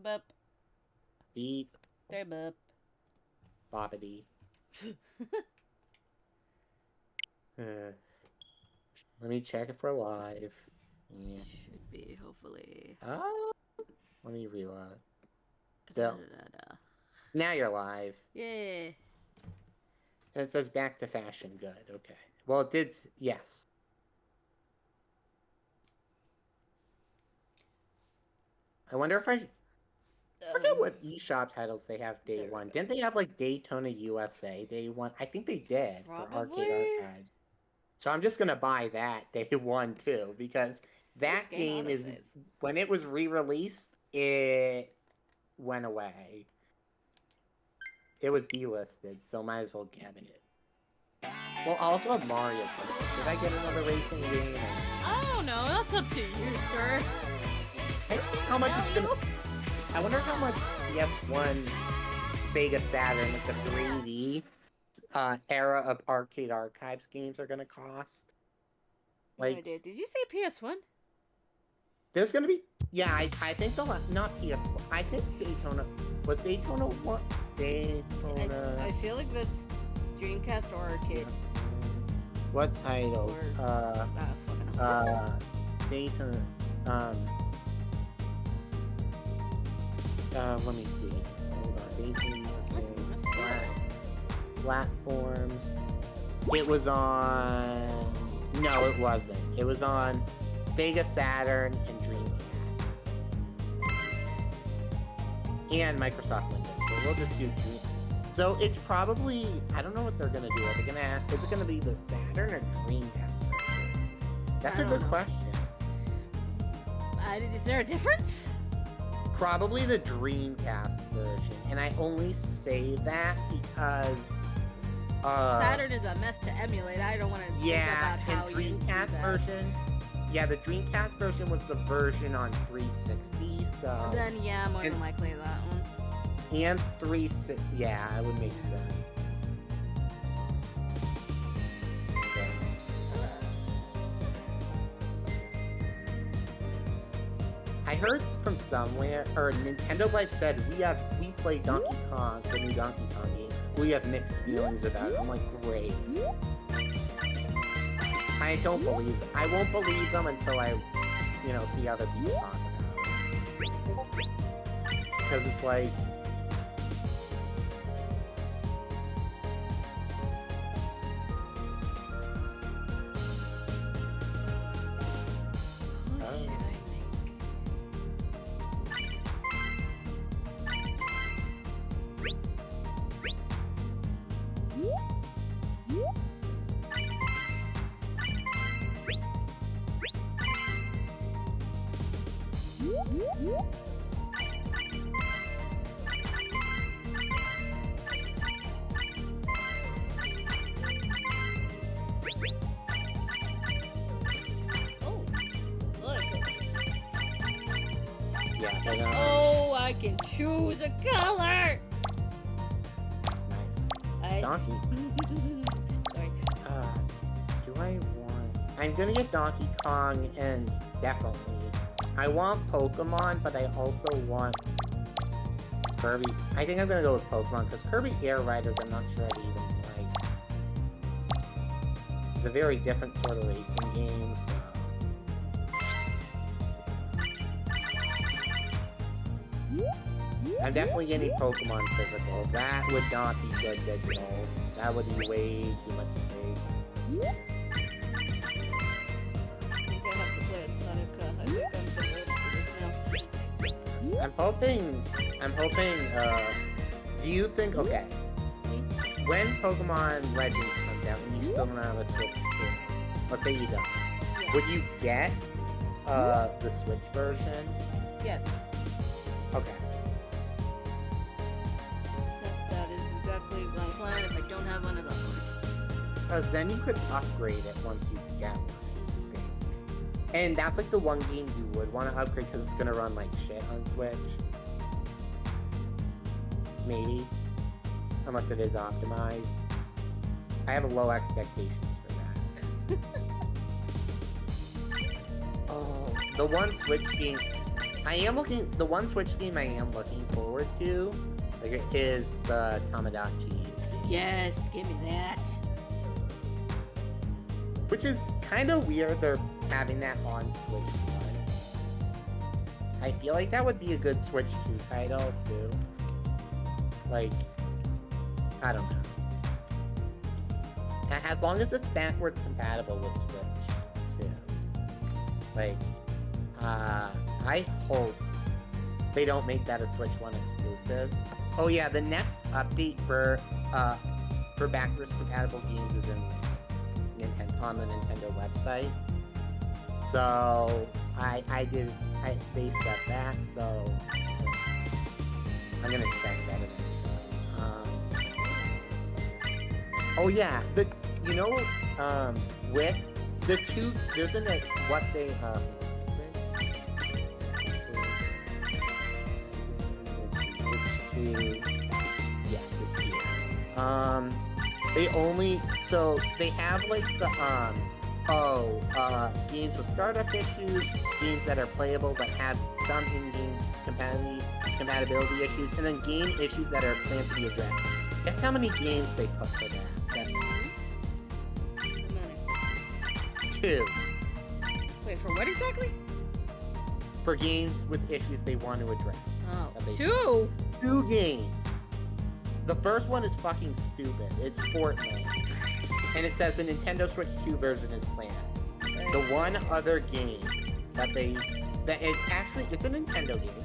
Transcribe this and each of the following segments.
Boop. Beep. There, boop. Boppity. Let me check if we're live. Yeah. Should be, hopefully. Let me reload. Da, So, da, da, da. now you're live. Yeah. And it says back to fashion. Good. Okay. Well, it did. Yes. I wonder if I forget what eShop titles they have day one. Didn't they have like Daytona USA day one? I think they did for Arcade Archives. So I'm just gonna buy that day one too, because that game is when it was re-released, it went away. It was delisted, so might as well get it. Well, I also have Mario Kart. Did I get another racing game? I don't know. That's up to you, sir. I don't know how much it's gonna... I wonder how much PS1, Sega Saturn, like the 3D era of Arcade Archives games are gonna cost. Like, no idea. Did you say PS1? There's gonna be... Yeah, I think the... Not PS1. I think Daytona... Was Daytona what? Daytona... I feel like that's Dreamcast or Arcade. What titles? Or, Daytona... let me see. Hold on. Daytona... Platforms... It was on... No, it wasn't. It was on Sega Saturn and Dreamcast. And Microsoft Windows. So we'll just do Dreamcast. So it's probably... I don't know what they're going to do. Are they gonna have, is it going to be the Saturn or Dreamcast version? That's a good question. Is there a difference? Probably the Dreamcast version. And I only say that because... Saturn is a mess to emulate. I don't want to think about how you do that. Version. Yeah, the Dreamcast version was the version on 360, so... Then, yeah, more than likely that one. And 360... Yeah, it would make sense. I heard from somewhere, or Nintendo Life said, we played Donkey Kong, the new Donkey Kong game. We have mixed feelings about it. I'm like, great. I don't believe them. I won't believe them until I, see other people talk about it. Because it's like... Oh, I can choose a color! Nice. Donkey. Sorry. Do I want... I'm gonna get Donkey Kong and definitely... I want Pokemon, but I also want Kirby. I think I'm gonna go with Pokemon, because Kirby Air Riders I'm not sure I'd even like. It's a very different sort of racing game, so... I'm definitely getting Pokemon physical. That would not be good digital. That would be way too much space. I think I have to play it Hanukkah. I think I'm so ready for this now. I'm hoping, do you think, okay, when Pokemon Legends comes out, when you still don't have a Switch, let's say you don't, would you get, the Switch version? Yes. Okay. That is exactly my plan if I don't have one of those. Because then you could upgrade it once you get one. And that's like the one game you would want to upgrade because it's going to run like shit on Switch. Maybe. Unless it is optimized. I have low expectations for that. Oh, the one Switch game... I am looking. The one Switch game I am looking forward to, like, is the Tamagotchi. Yes, give me that. Which is kind of weird. They're having that on Switch 1. I feel like that would be a good Switch 2 title too. Like, I don't know. As long as it's backwards compatible with Switch too. Like, I hope they don't make that a Switch 1 exclusive. Oh yeah, the next update for backwards compatible games is on the Nintendo website. So they said that, so I'm gonna check that eventually. Oh yeah, with the two, there's what they yes, it's here. They only, so they have like the games with startup issues, games that are playable but have some in-game compatibility issues, and then game issues that are planned to be addressed. Guess how many games they put for that? That's 2. Wait, for what exactly? For games with issues they want to address. Oh, 2? 2 games. The first one is fucking stupid. It's Fortnite. And it says the Nintendo Switch 2 version is planned. The one other game that it's a Nintendo game.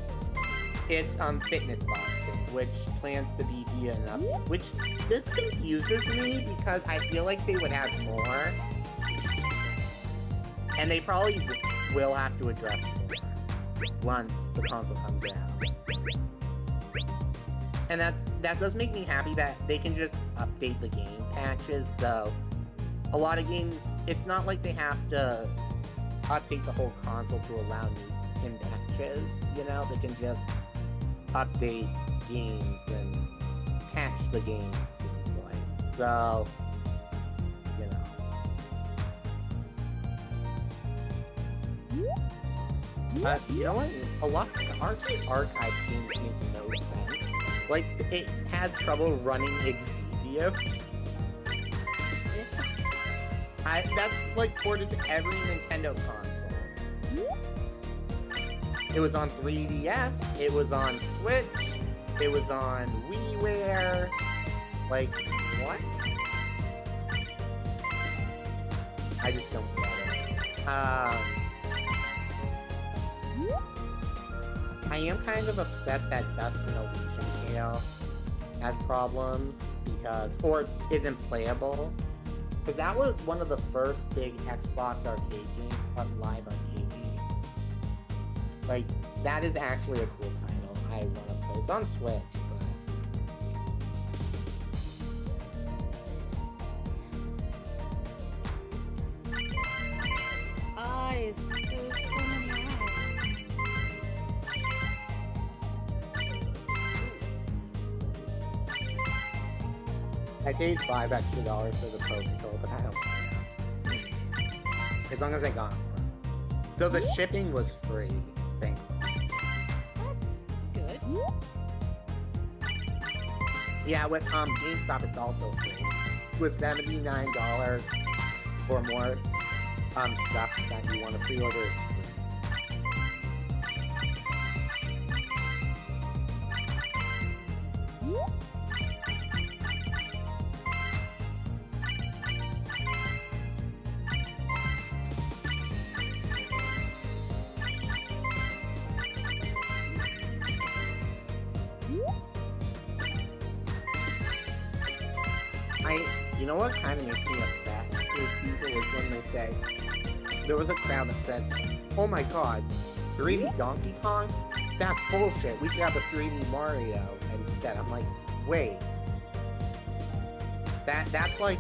It's fitness boxing, which plans to be via an update. Which this confuses me because I feel like they would have more. And they probably will have to address more once the console comes out. And that does make me happy that they can just update the game patches, so a lot of games, it's not like they have to update the whole console to allow new patches, you know? They can just update games and patch the game, it seems like. So, you know. But, you know what? A lot of the archive games make no sense. Like, it has trouble running Exivio. That's, like, ported to every Nintendo console. It was on 3DS, it was on Switch, it was on WiiWare. Like, what? I just don't get it. I am kind of upset that Dustin Illusion Tale has problems or isn't playable. Because that was one of the first big Xbox arcade games, live arcade games. Like, that is actually a cool title I want to play. It's on Switch, Eyes. There's so many eyes. I paid $5 extra for the Pro Control, but I don't care. As long as I got one. So the shipping was free, thankfully. That's good. Yeah, with GameStop it's also free. With $79 or more stuff that you want to pre-order, it's free. You know what kind of makes me upset is people is when they say, there was a crowd that said, oh my god, 3D Donkey Kong? That's bullshit, we should have a 3D Mario instead. I'm like, wait. That's like,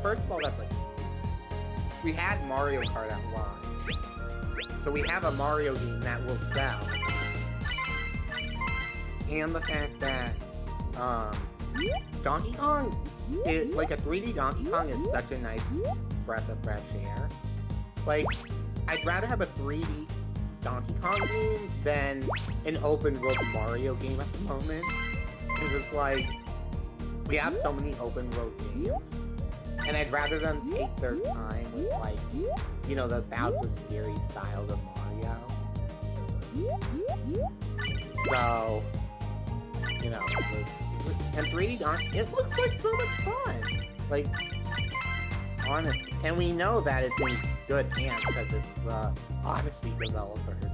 first of all, that's like, we had Mario Kart at launch. So we have a Mario game that will sell. And the fact that, Donkey Kong, like a 3D Donkey Kong is such a nice breath of fresh air. Like, I'd rather have a 3D Donkey Kong game than an open world Mario game at the moment. Because it's like, we have so many open world games, and I'd rather them take their time with, like, you know, the Bowser's Fury style of Mario. So, you know, and 3D Donkey, it looks like so much fun. Like, honestly. And we know that it's in good hands because it's the Odyssey developers.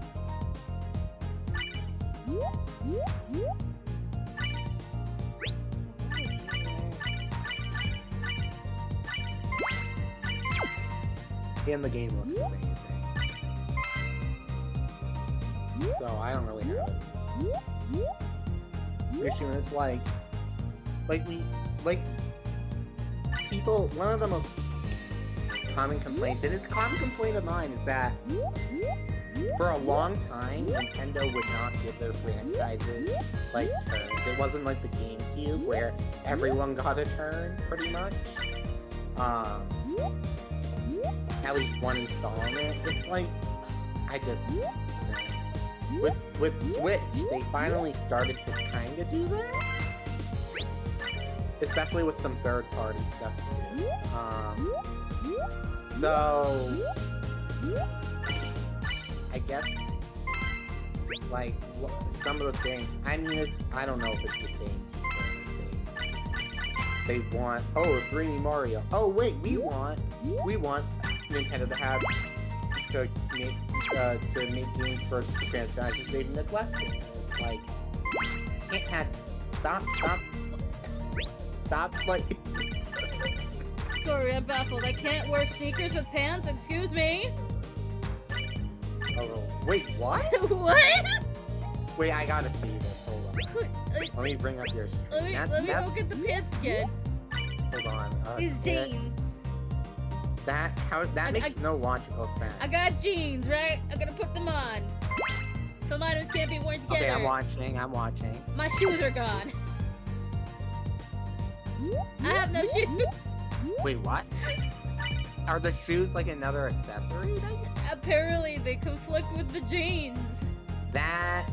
And the game looks amazing. So I don't really have it. Issue is like people, one of the most common complaints, and it's a common complaint of mine, is that for a long time, Nintendo would not give their franchises, like, turns. It wasn't like the GameCube, where everyone got a turn, pretty much. At least one installment. It's like, I just... With Switch, they finally started to kind of do that. Especially with some third-party stuff, too. So... I guess, like, some of the things, I mean, I don't know if it's the same people. They want, oh, 3D Mario. Oh, wait, we want Nintendo to have, to make games for franchises they've neglected. It's like, can't have, stop, like... Sorry, I'm baffled. I can't wear sneakers with pants, excuse me? Oh, wait, what? What? Wait, I gotta see this. Hold on. Let me bring up your screen. Let me go get the pants again. Hold on. These jeans. That makes no logical sense. I got jeans, right? I'm gonna put them on. Some items can't be worn together. Okay, I'm watching. My shoes are gone. I have no shoes. Wait, what? Are the shoes like another accessory? Apparently, they conflict with the jeans. That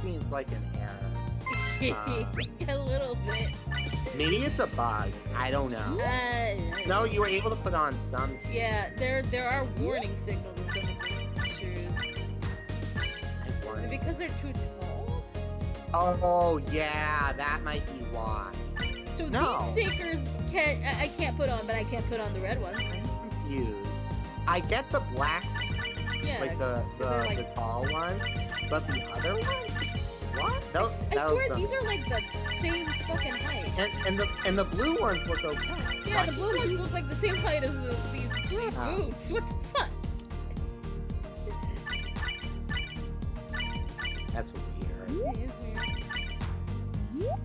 seems like an error. A little bit. Maybe it's a bug. I don't know. No, you were able to put on some shoes. Yeah, there are warning signals in some of the shoes. Is it because they're too tall? Oh, yeah, that might be why. So these stickers I can't put on, but I can't put on the red ones. I'm confused. I get the black, yeah, like the tall one, but the other one? What? I swear these are like the same fucking height. And the blue ones look okay. Yeah, the blue ones look like the same height as these boots. What the fuck? That's weird. It is weird.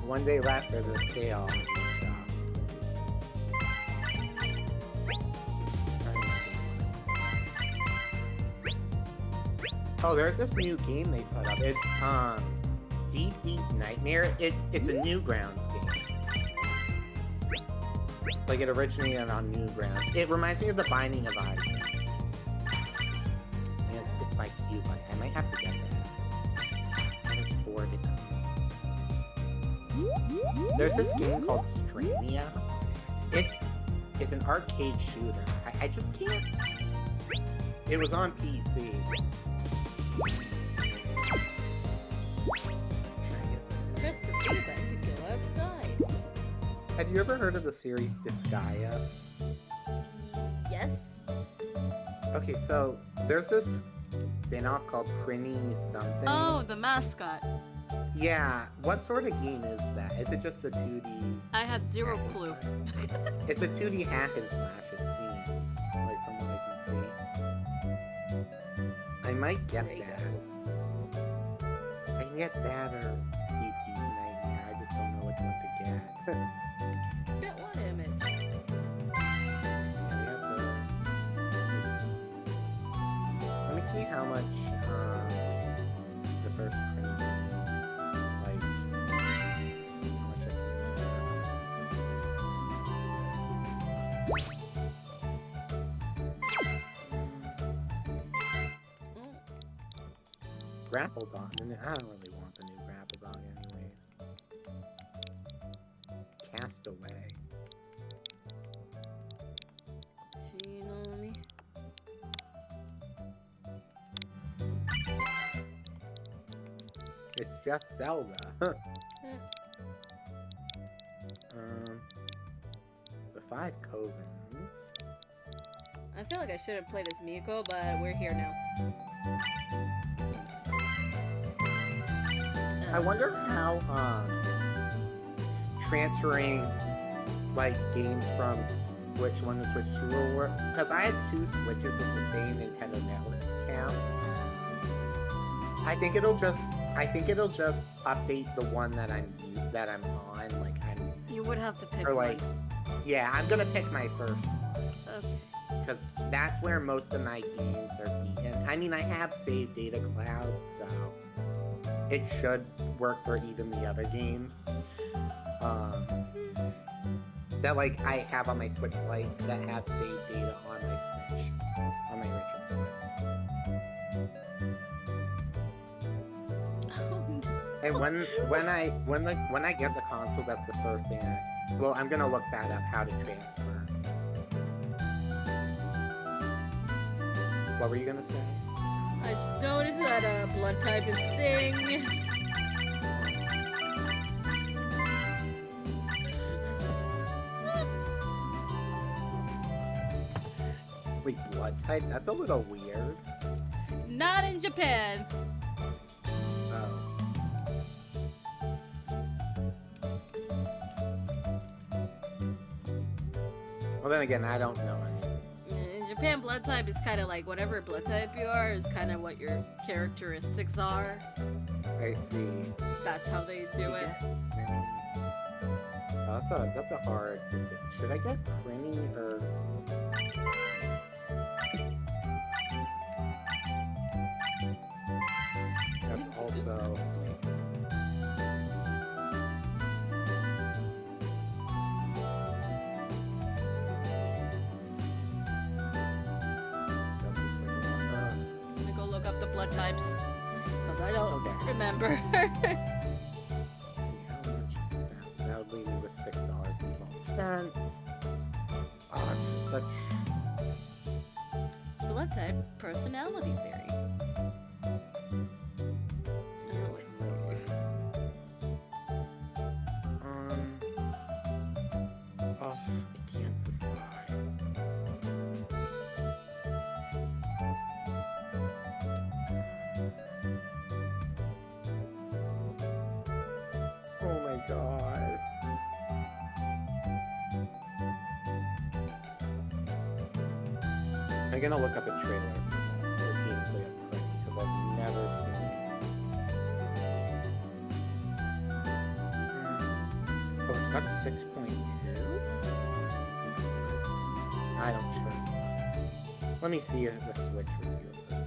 One day left for the sale. Oh, there's this new game they put up. It's Deep Nightmare. It's a Newgrounds game. Like it originated on Newgrounds. It reminds me of The Binding of Isaac. And it's by Cuba. I might have to get that. It's 4 to. There's this game called Strania. It's an arcade shooter. I just can't. It was on PC. Press the B button to go outside. Have you ever heard of the series Disgaea? Yes. Okay, so there's this spin-off called Prinny something. Oh, the mascot. Yeah, what sort of game is that? Is it just a 2D? I have zero clue. It's a 2D hack and slash, it seems, like from what I can see. I might get that. I can get that or Deep Nightmare. I just don't know which one to get. Get one image. how much the first printing, like, how much I Grapple Dog. I don't really want the new Grapple Dog anyways. Castaway. It's just Zelda. The 5 Covens. I feel like I should have played as Miko, but we're here now. I wonder how transferring like games from Switch 1 to Switch 2 will work. Because I had 2 Switches with the same Nintendo Network account. I think it'll just update the one that I'm on. Like You would have to pick like, one. Yeah, I'm gonna pick my first one. Okay. Because that's where most of my games are beaten. I mean, I have saved data cloud, so it should work for even the other games. That like I have on my Switch Lite that have saved data on my Switch, on my original Switch. And when I get the console, that's the first thing well, I'm gonna look that up, how to transfer. What were you gonna say? I just noticed that blood type is thing. Wait, blood type? That's a little weird. Not in Japan. Oh. Well, then again, I don't know. In Japan, blood type is kind of like whatever blood type you are is kind of what your characteristics are. I see. That's how they do it. That's a hard decision. Should I get printing or... That's also... I'm gonna go look up the blood types. Because I don't remember. That would leave me with $6.12. Oh, it's such... Blood type, personality theory. Let's see. Oh, I can't goodbye. Oh my god. I'm gonna look up a trailer for this, or gameplay of Crank, because I've never seen it. Oh, it's got a 6.2? I don't sure. Let me see the Switch review of this.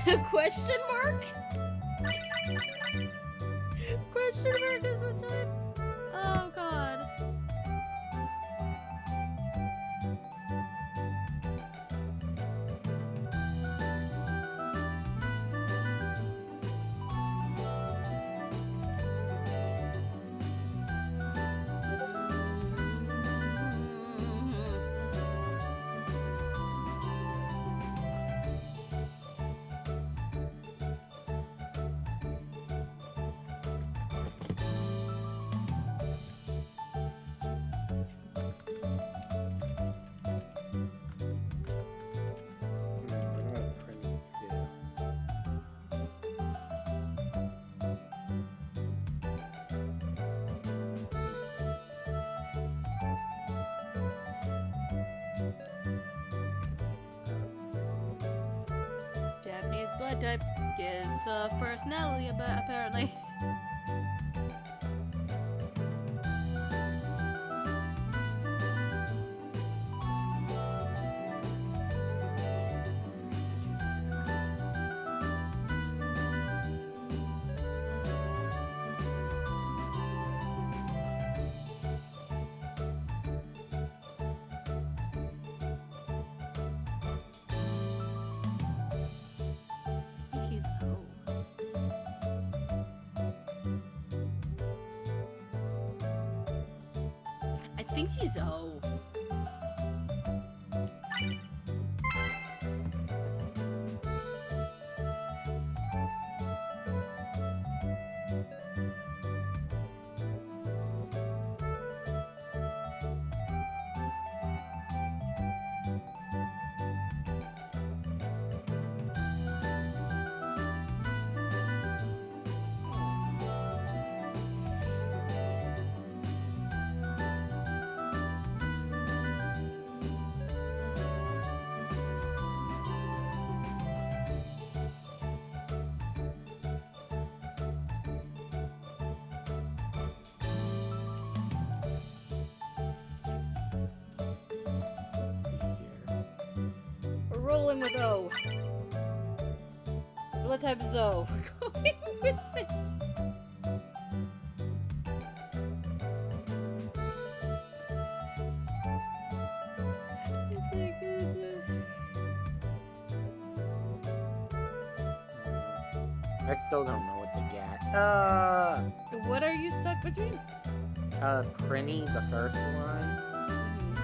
Question mark? Question mark is the type? Oh god. Japanese blood type gives personality, apparently. I think she's O. We're rolling with O. Blood type is O. We're going with it. I still don't know what to get. What are you stuck between? Prinny, the first one,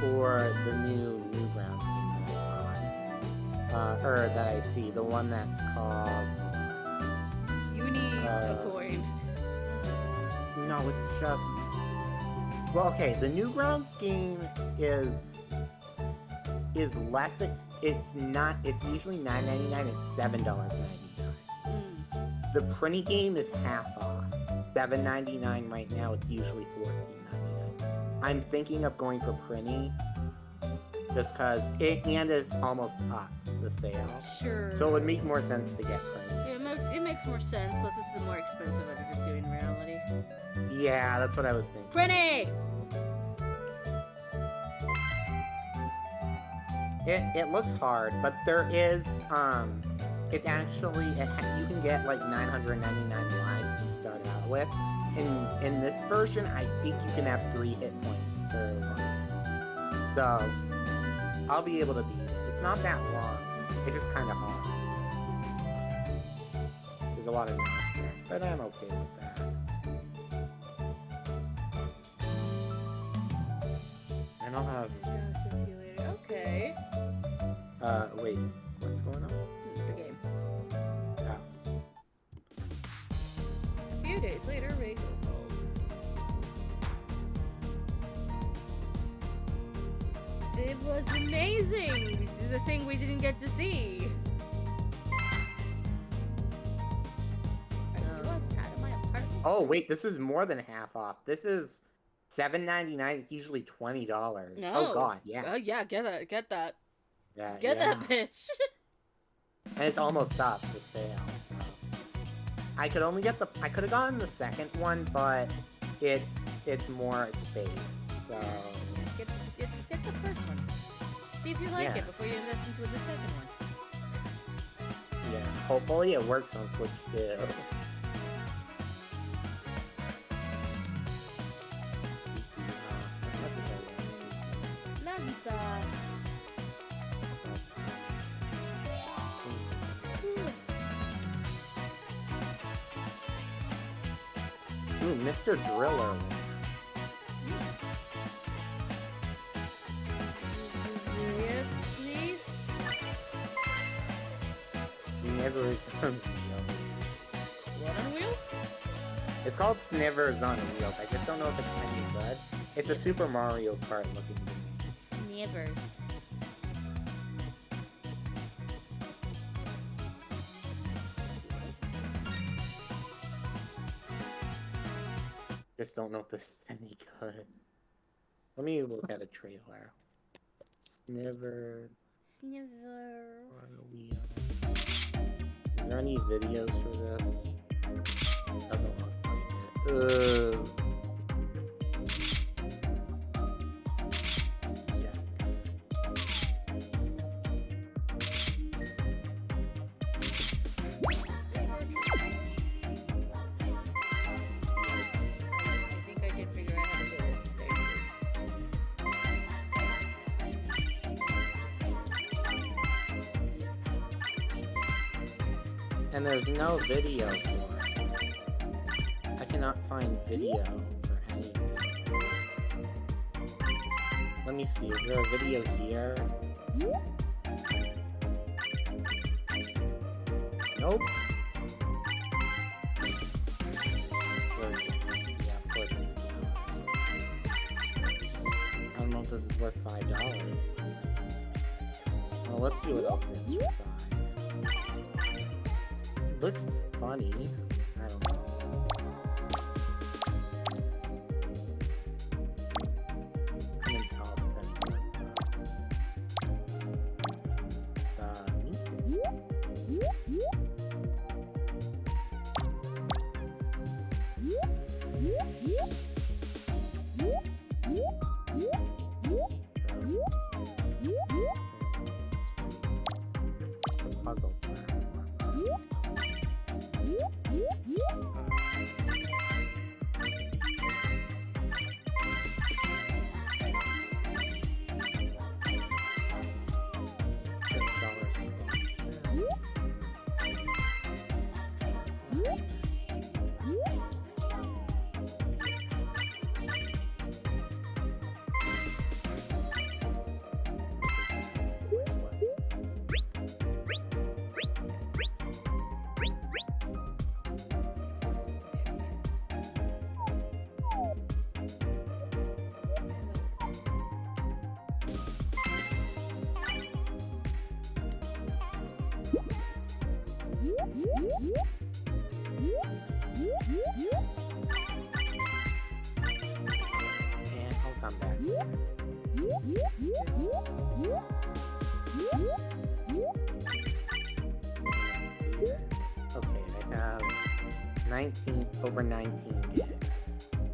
or the new Newgrounds game that I bought. Or that I see, the one that's called... You need a coin. No, it's just... Well, okay, the Newgrounds game is less... It's usually $9.99, it's $7.99. The Prinny game is half off. $7.99 right now, it's usually $14.99. I'm thinking of going for Prinny, just because it's almost up, the sale. Sure. So it would make more sense to get Prinny. It makes more sense, plus it's the more expensive out of the two in reality. Yeah, that's what I was thinking. Prinny! It looks hard, but there is, it's actually, you can get like 999 lives you start out with. In this version, I think you can have 3 hit points per life. So, I'll be able to beat it. It's not that long, it's just kind of hard. There's a lot of knocks there, but I'm okay with that. And I'll have... Okay. Wait, what's going on? The game. Oh. A few days later, Rachel called. It was amazing! This is a thing we didn't get to see. Oh, wait, this is more than half off. This is $7.99. It's usually $20. No. Oh, God, yeah. Oh, yeah, get that. Yeah, Get that bitch. And it's almost up the sale. So. I could have gotten the second one, but it's more space. So get the first one. See if you like it before you invest into the second one. Yeah. Hopefully it works on Switch too. Ooh, Mr. Driller. Yes, please. Snivers on Wheels. What on wheels? It's called Snivers on Wheels. I just don't know if it's any good. It's a Super Mario Kart looking game. Snivers. Just don't know if this is any good. Let me look at a trailer. Sniver on Wheels. Is there any videos for this? Doesn't look like it. And there's no video for it. I cannot find video for anything. Let me see, is there a video here? Nope. Yeah, of course. I don't know if this is worth $5. Well, let's see what else is for $5. Looks funny. I don't know. Couldn't tell if it's puzzle. And I'll come back. Okay, I have 19, over 19 gigs.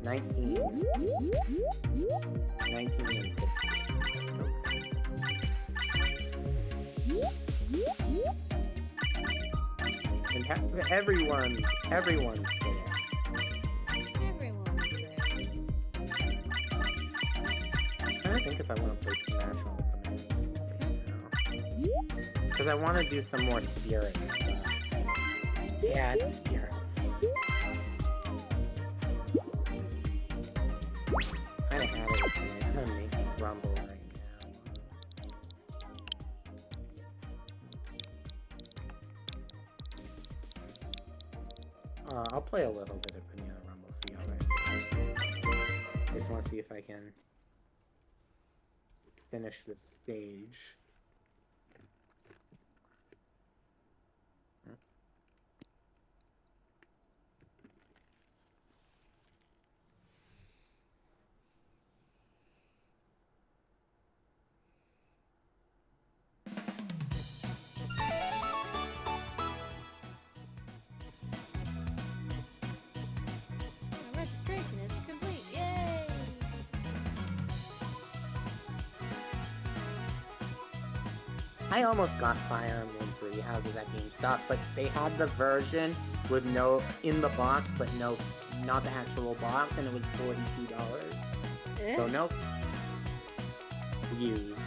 19 and 16. And everyone's there. Everyone's there. I'm trying to think if I want to play Smash on the command. Because I want to do some more Spirits stuff. Yeah, it's Spirits. Kind of had it. I'm gonna make Rumble right now. I'll play a little bit of Banana Rumble, see how I just want to see if I can finish this stage. Registration is complete. Yay! I almost got Fire Emblem 3 houses at GameStop, but they had the version with no in the box, but no, not the actual box, and it was $42. So nope. Used.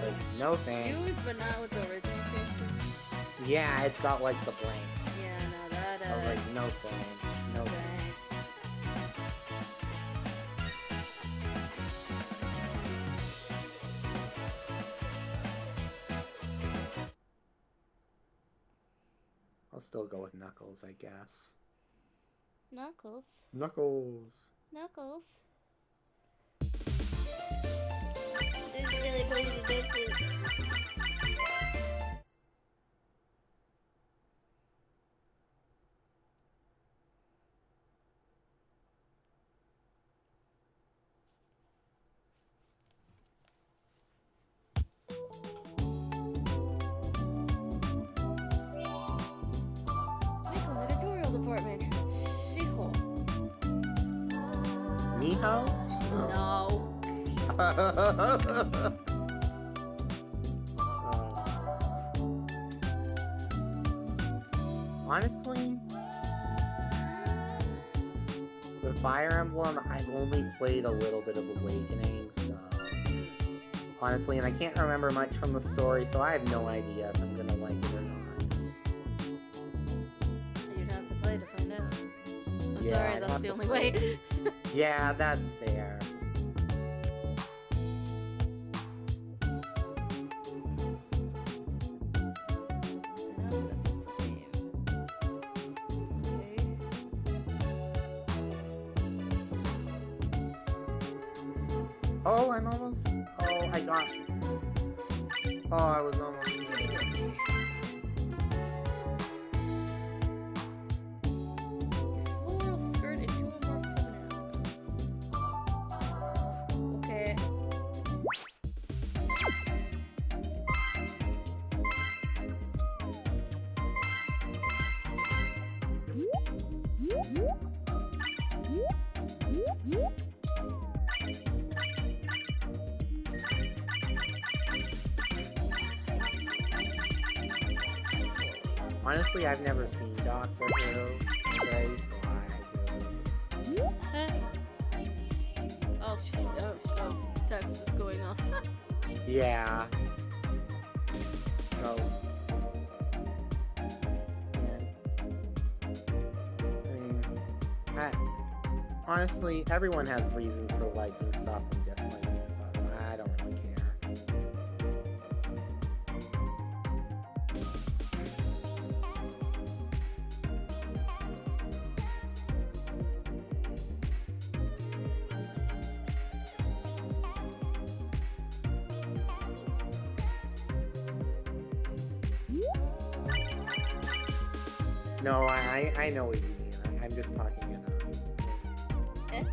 Like, no thanks. Used, but not with the original picture. Yeah, it's got like the blank. Yeah, no, that. I was like, no thanks. No thanks. I'll still go with Knuckles, I guess. Knuckles. Knuckles. Knuckles. Nicola, editorial department. She-Hulk. Miho? No. Honestly, with Fire Emblem, I've only played a little bit of Awakening, so honestly, and I can't remember much from the story, so I have no idea if I'm gonna like it or not. You'd have to play to find out. I'm Yeah, sorry, I'd that's have the to only play. way. Yeah, that's fair. Oh, I'm almost. Oh, I got. Oh, I was almost. Floral skirt and 2 or more feminine items. Okay. Honestly, I've never seen Doctor Who today, so Oh, shit. Oh, text was going on. yeah. So, honestly, everyone has reasons for liking stuff and disliking stuff. I don't really care. No, I know what you mean. I'm just talking in Eh?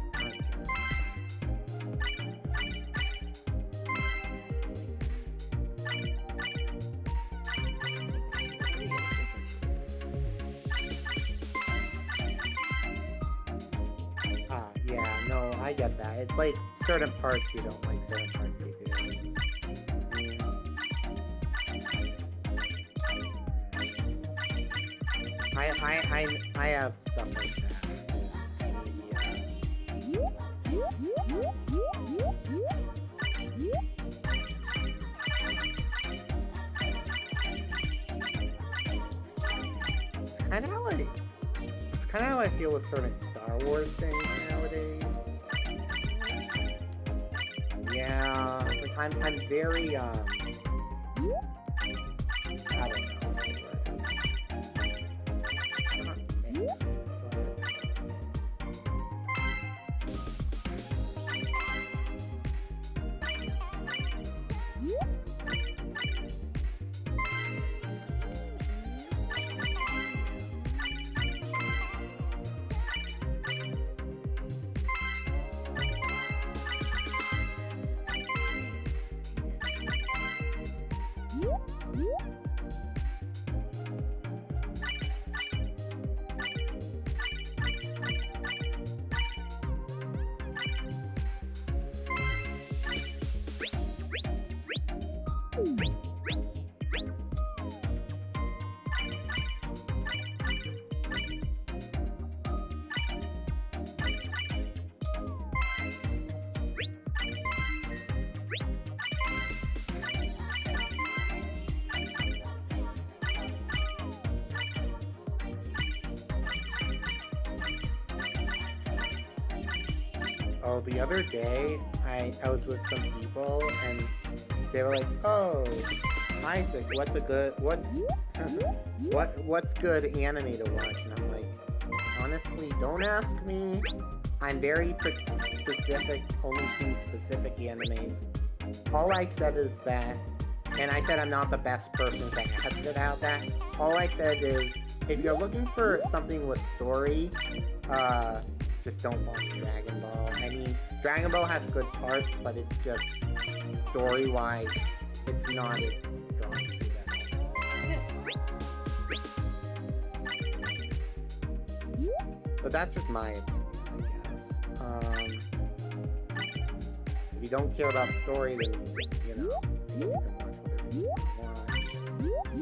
Yeah, no, I get that. It's like certain parts you don't like, certain parts you do. I have stuff like that. It's kind of how I feel with certain Star Wars things nowadays. Yeah, like I'm very I don't know. Not mixed, Oh, the other day, I was with some people, and they were like, "Oh, Isaac, what's good anime to watch?" And I'm like, honestly, don't ask me. I'm very specific, only to specific animes. All I said is that, and I said I'm not the best person to ask about that. All I said is, if you're looking for something with story, just don't watch Dragon Ball. I mean, Dragon Ball has good parts, but it's just story-wise, it's not its strong suit at all. But that's just my opinion, I guess. If you don't care about story, then, you know, you can watch whatever you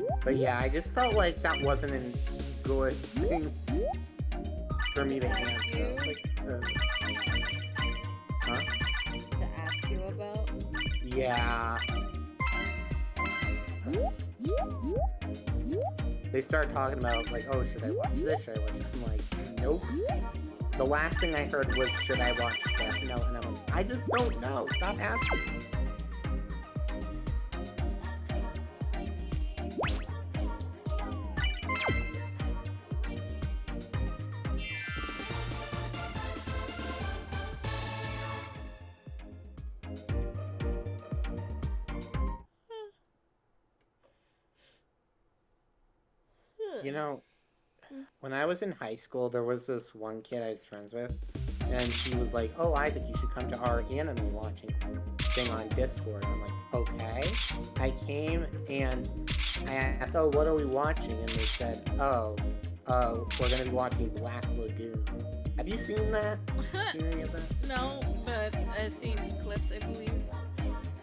want. But yeah, I just felt like that wasn't a good thing for me to answer. Like, huh? To ask you about? Yeah. They started talking about, like, oh, should I watch this? Should I watch that? I'm like, nope. The last thing I heard was, should I watch Death Note? And I'm like, I just don't know. Stop asking. You know, when I was in high school, there was this one kid I was friends with, and she was like, oh, Isaac, you should come to our anime watching thing on Discord. I'm like, okay. I came, and I asked, oh, what are we watching? And they said, oh, we're going to be watching Black Lagoon. Have you seen that? Seen any of that? No, but I've seen clips, I believe.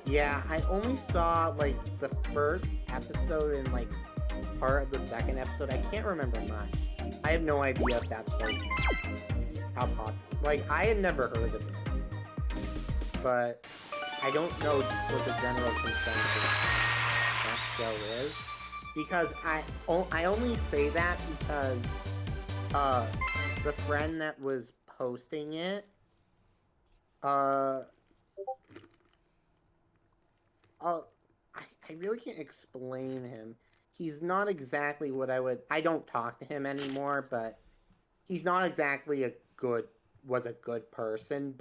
Yeah, I only saw, like, the first episode and, like, part of the second episode. I can't remember much. I have no idea if that's, like, how popular. Like, I had never heard of it. But I don't know what the general consensus that show is. Because I only say that because, the friend that was posting it, I really can't explain him. He's not exactly what I don't talk to him anymore, but he's not exactly was a good person,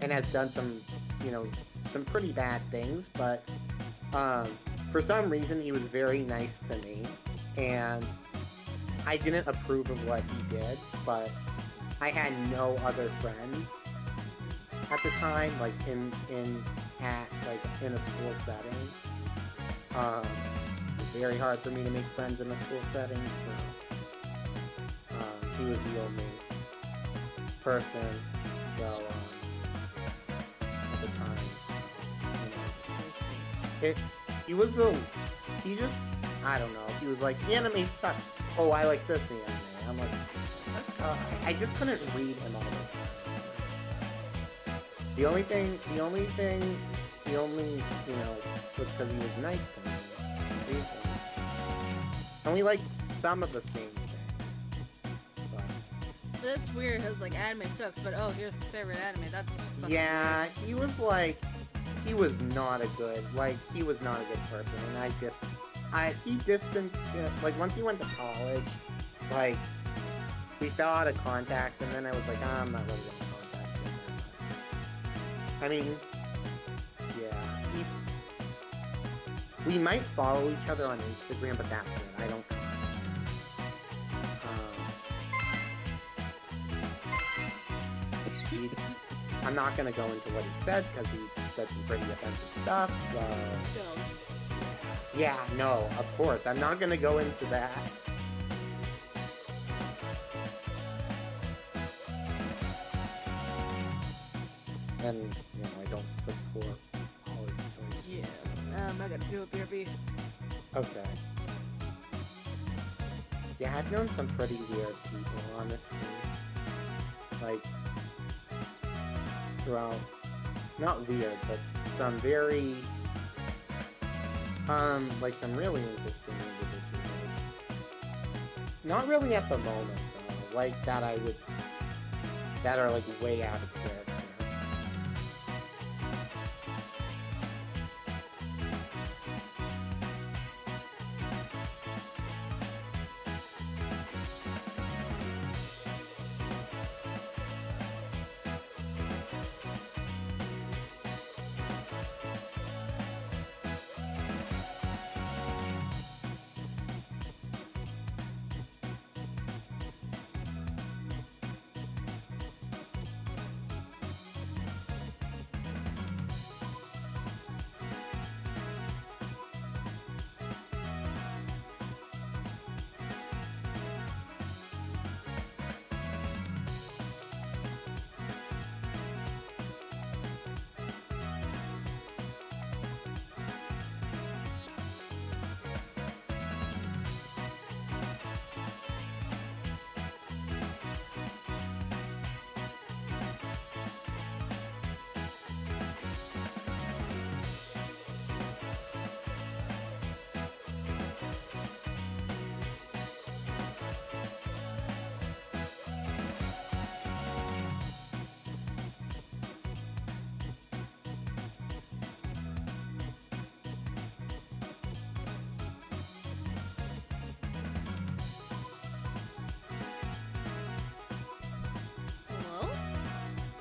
and has done some, some pretty bad things, but, for some reason he was very nice to me, and I didn't approve of what he did, but I had no other friends at the time, like, in a school setting. It's very hard for me to make friends in a school setting, so, he was the only person, so, at the time, he just, I don't know, he was like, anime sucks, oh, I like this anime, I'm like, I just couldn't read him all the time. The only thing, was because he was nice to me. And we like some of the same things. But that's weird, because, like, anime sucks, but, oh, here's my favorite anime, that's fucking yeah, weird. he was not a good person, and he distanced, like, once he went to college, like, we fell out of contact, and then I was like, I'm not really in contact with him. I mean, yeah, we might follow each other on Instagram, but that's it. I don't. I'm not gonna go into what he said because he said some pretty offensive stuff. Yeah, no, of course, I'm not gonna go into that. And, I don't support all his choices. Yeah, I gotta do a BRB. Okay. Yeah, I've known some pretty weird people, honestly. Like, well, not weird, but some very, like some really interesting individuals. Not really at the moment, though. Like, that are, like, way out of character.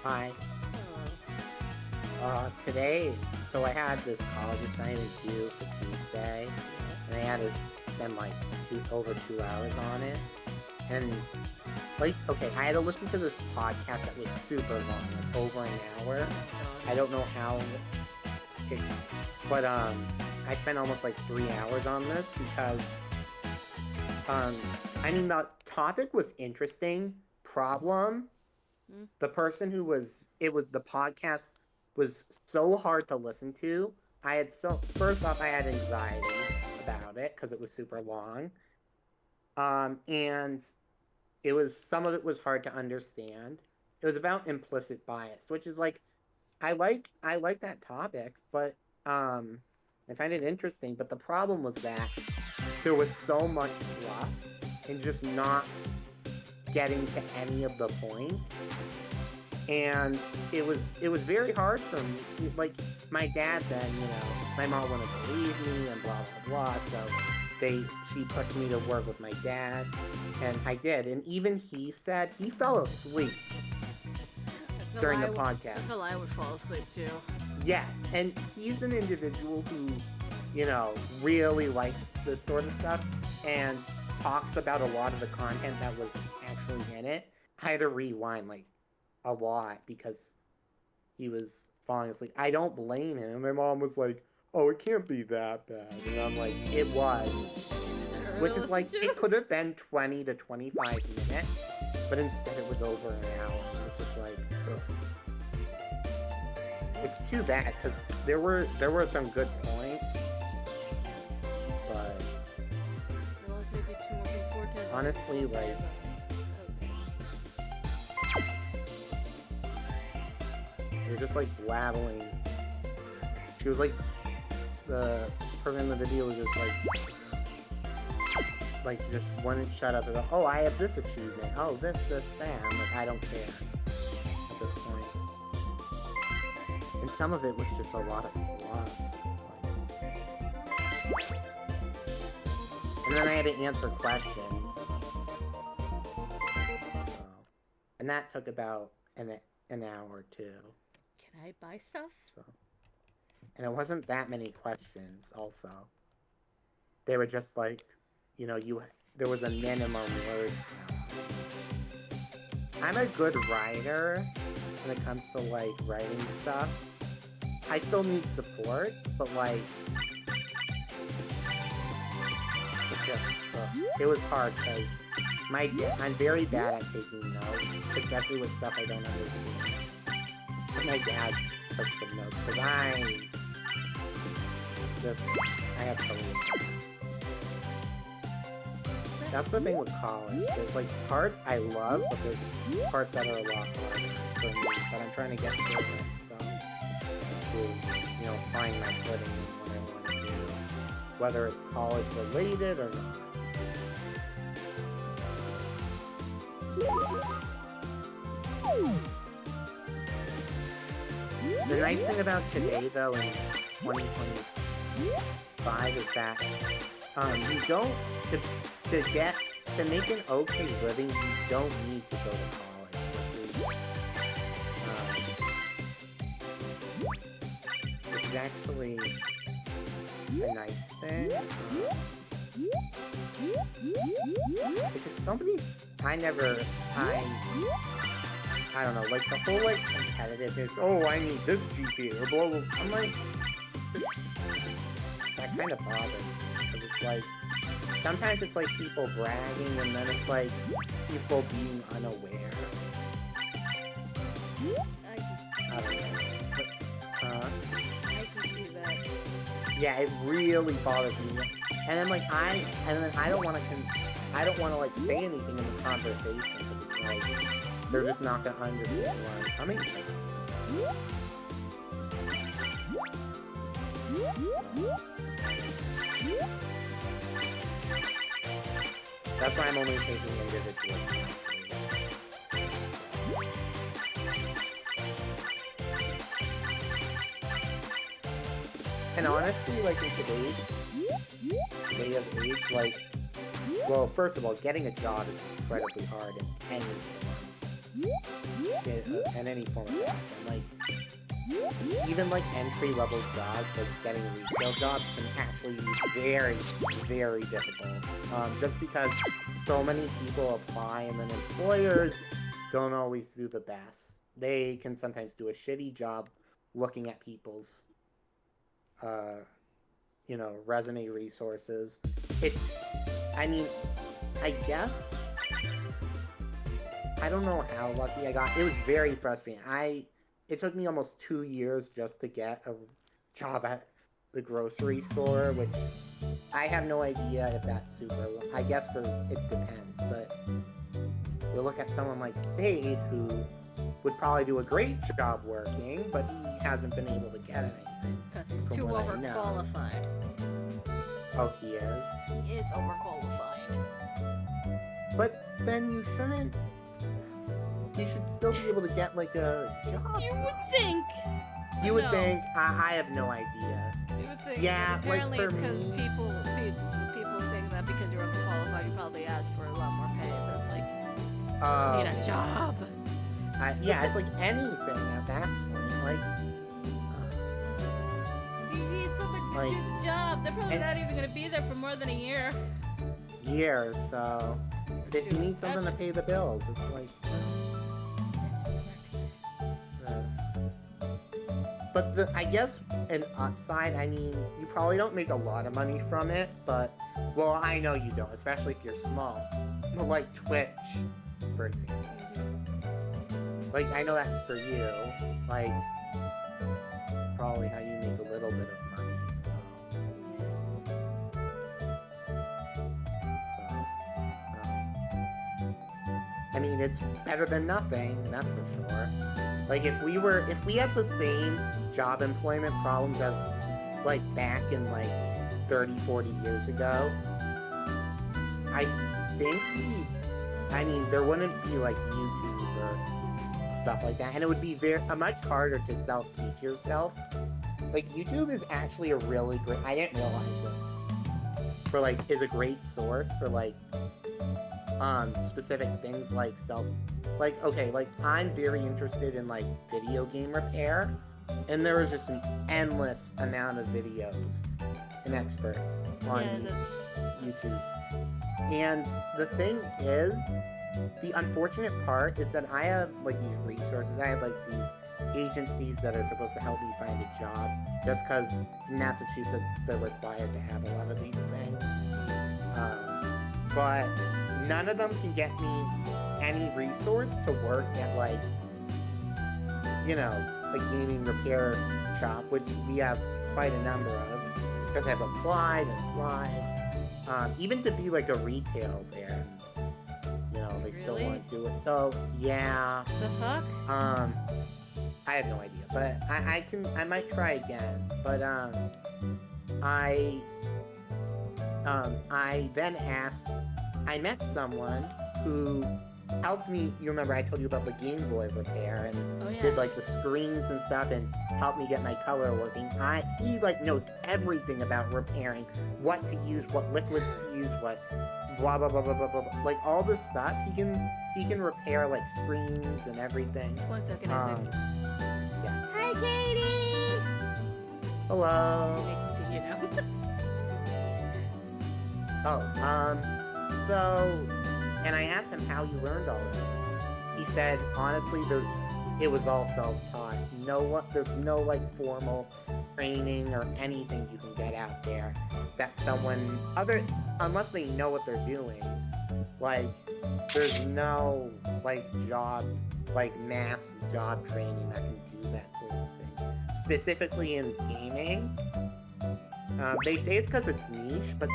Hi. Today, so I had this college assignment due for Tuesday, and I had to spend like over 2 hours on it. And like, okay, I had to listen to this podcast that was super long, like over an hour. I don't know how, but I spent almost like 3 hours on this because, I mean, the topic was interesting. Problem, the person who was, the podcast was so hard to listen to. First off, I had anxiety about it because it was super long. And some of it was hard to understand. It was about implicit bias, which is like, I like that topic, but I find it interesting. But the problem was that there was so much fluff and just not getting to any of the points, and it was very hard for me. Like, my dad said, my mom wouldn't believe me and blah blah blah. So she pushed me to work with my dad, and I did. And even he said he fell asleep during the podcast. I feel I would fall asleep too. Yes, and he's an individual who, really likes this sort of stuff and talks about a lot of the content that was actually in it. I had to rewind like a lot because he was falling asleep. I don't blame him. My mom was like, "Oh, it can't be that bad," and I'm like, "It was," which is like, it could have been 20 to 25 minutes, but instead it was over an hour. It's just like, ugh. It's too bad because there were some good points, but honestly, like, you're just like blabbling. She was like, the person in the video was just just wouldn't shut up about, oh, I have this achievement, oh, this, that. I'm like, I don't care at this point. And some of it was just a lot of fluff. And then I had to answer questions. And that took about an hour or two. Can I buy stuff? And it wasn't that many questions, also. They were just like, there was a minimum word count. I'm a good writer when it comes to, like, writing stuff. I still need support, but, like, it was hard because I'm very bad at taking notes, especially with stuff I don't understand. But my dad took some notes because I have to leave. That's the thing with college. There's like parts I love, but there's parts that are a lot harder for me. But I'm trying to get through it, so to find my footing in what I want to do, whether it's college related or not. The nice thing about today, though, in 2025 is that you don't, to make an okay living, you don't need to go to college, which is actually a nice thing. Because I don't know, like, the whole, like, competitiveness, oh, I need this GPA, or blah, blah, I'm like, that kind of bothers me, because it's like, sometimes it's like people bragging, and then it's like people being unaware. I don't know. I can see that. Yeah, it really bothers me. And then like I don't want to like say anything in the conversation because it's like they're just not gonna understand where I'm coming from. That's why I'm only taking individual classes. And honestly, like, in today's day of age, like, well, first of all, getting a job is incredibly hard in any form. in any form of fashion. Like, even like entry-level jobs, like getting a retail job, can actually be very, very difficult. Just because so many people apply, and then employers don't always do the best. They can sometimes do a shitty job looking at people's, resume resources. I mean, I guess, I don't know how lucky I got. It was very frustrating. It took me almost 2 years just to get a job at the grocery store, which I have no idea if that's super. I guess it depends, but you look at someone like Fade, who would probably do a great job working, but he hasn't been able to get anything. Because he's too overqualified. Oh, he is? He is overqualified. But then you shouldn't. You should still be able to get like a job. You would think. You would think. I have no idea. You would think. Yeah, apparently like for it's because me, people think that because you're overqualified, you probably ask for a lot more pay. That's like, just need a job. Yeah, it's like anything at that point. Like, you need someone to do the job. They're probably not even going to be there for more than a year. So if you need something to pay the bills, it's like. But I guess an upside, I mean, you probably don't make a lot of money from it, but, well, I know you don't, especially if you're small. But like Twitch, for example. Like, I know that's for you. Like, probably how you make a little bit of money, I mean, it's better than nothing, that's for sure. Like, if we had the same job employment problems as, like, back in, like, 30, 40 years ago, I think there wouldn't be, like, YouTube or stuff like that, and it would be much harder to self-teach yourself. Like, YouTube is actually a really great, I didn't realize this, for, like, is a great source for, like, specific things like okay, like, I'm very interested in, like, video game repair, and there was just an endless amount of videos and experts on YouTube. And the thing is, the unfortunate part is that I have, like, these resources, I have, like, these agencies that are supposed to help me find a job, just because in Massachusetts they're required to have a lot of these things. But none of them can get me any resource to work at, like, a gaming repair shop, which we have quite a number of, because I've applied and applied, even to be, like, a retail there, and, they still want to do it, so, yeah. The fuck? I have no idea, but I might try again, but, I then I met someone who helped me. You remember I told you about the Game Boy repair and did, like, the screens and stuff and helped me get my color working. He, like, knows everything about repairing, what to use, what liquids to use, what blah blah blah blah blah blah, like, all this stuff. He can repair, like, screens and everything. 1 second, I think. Yeah. Hi, Katie. Hello. I can see you now. So, and I asked him how he learned all of it. He said, honestly, it was all self-taught. There's no, like, formal training or anything you can get out there that unless they know what they're doing. Like, there's no, like, mass job training that can do that sort of thing. Specifically in gaming. They say it's because it's niche, but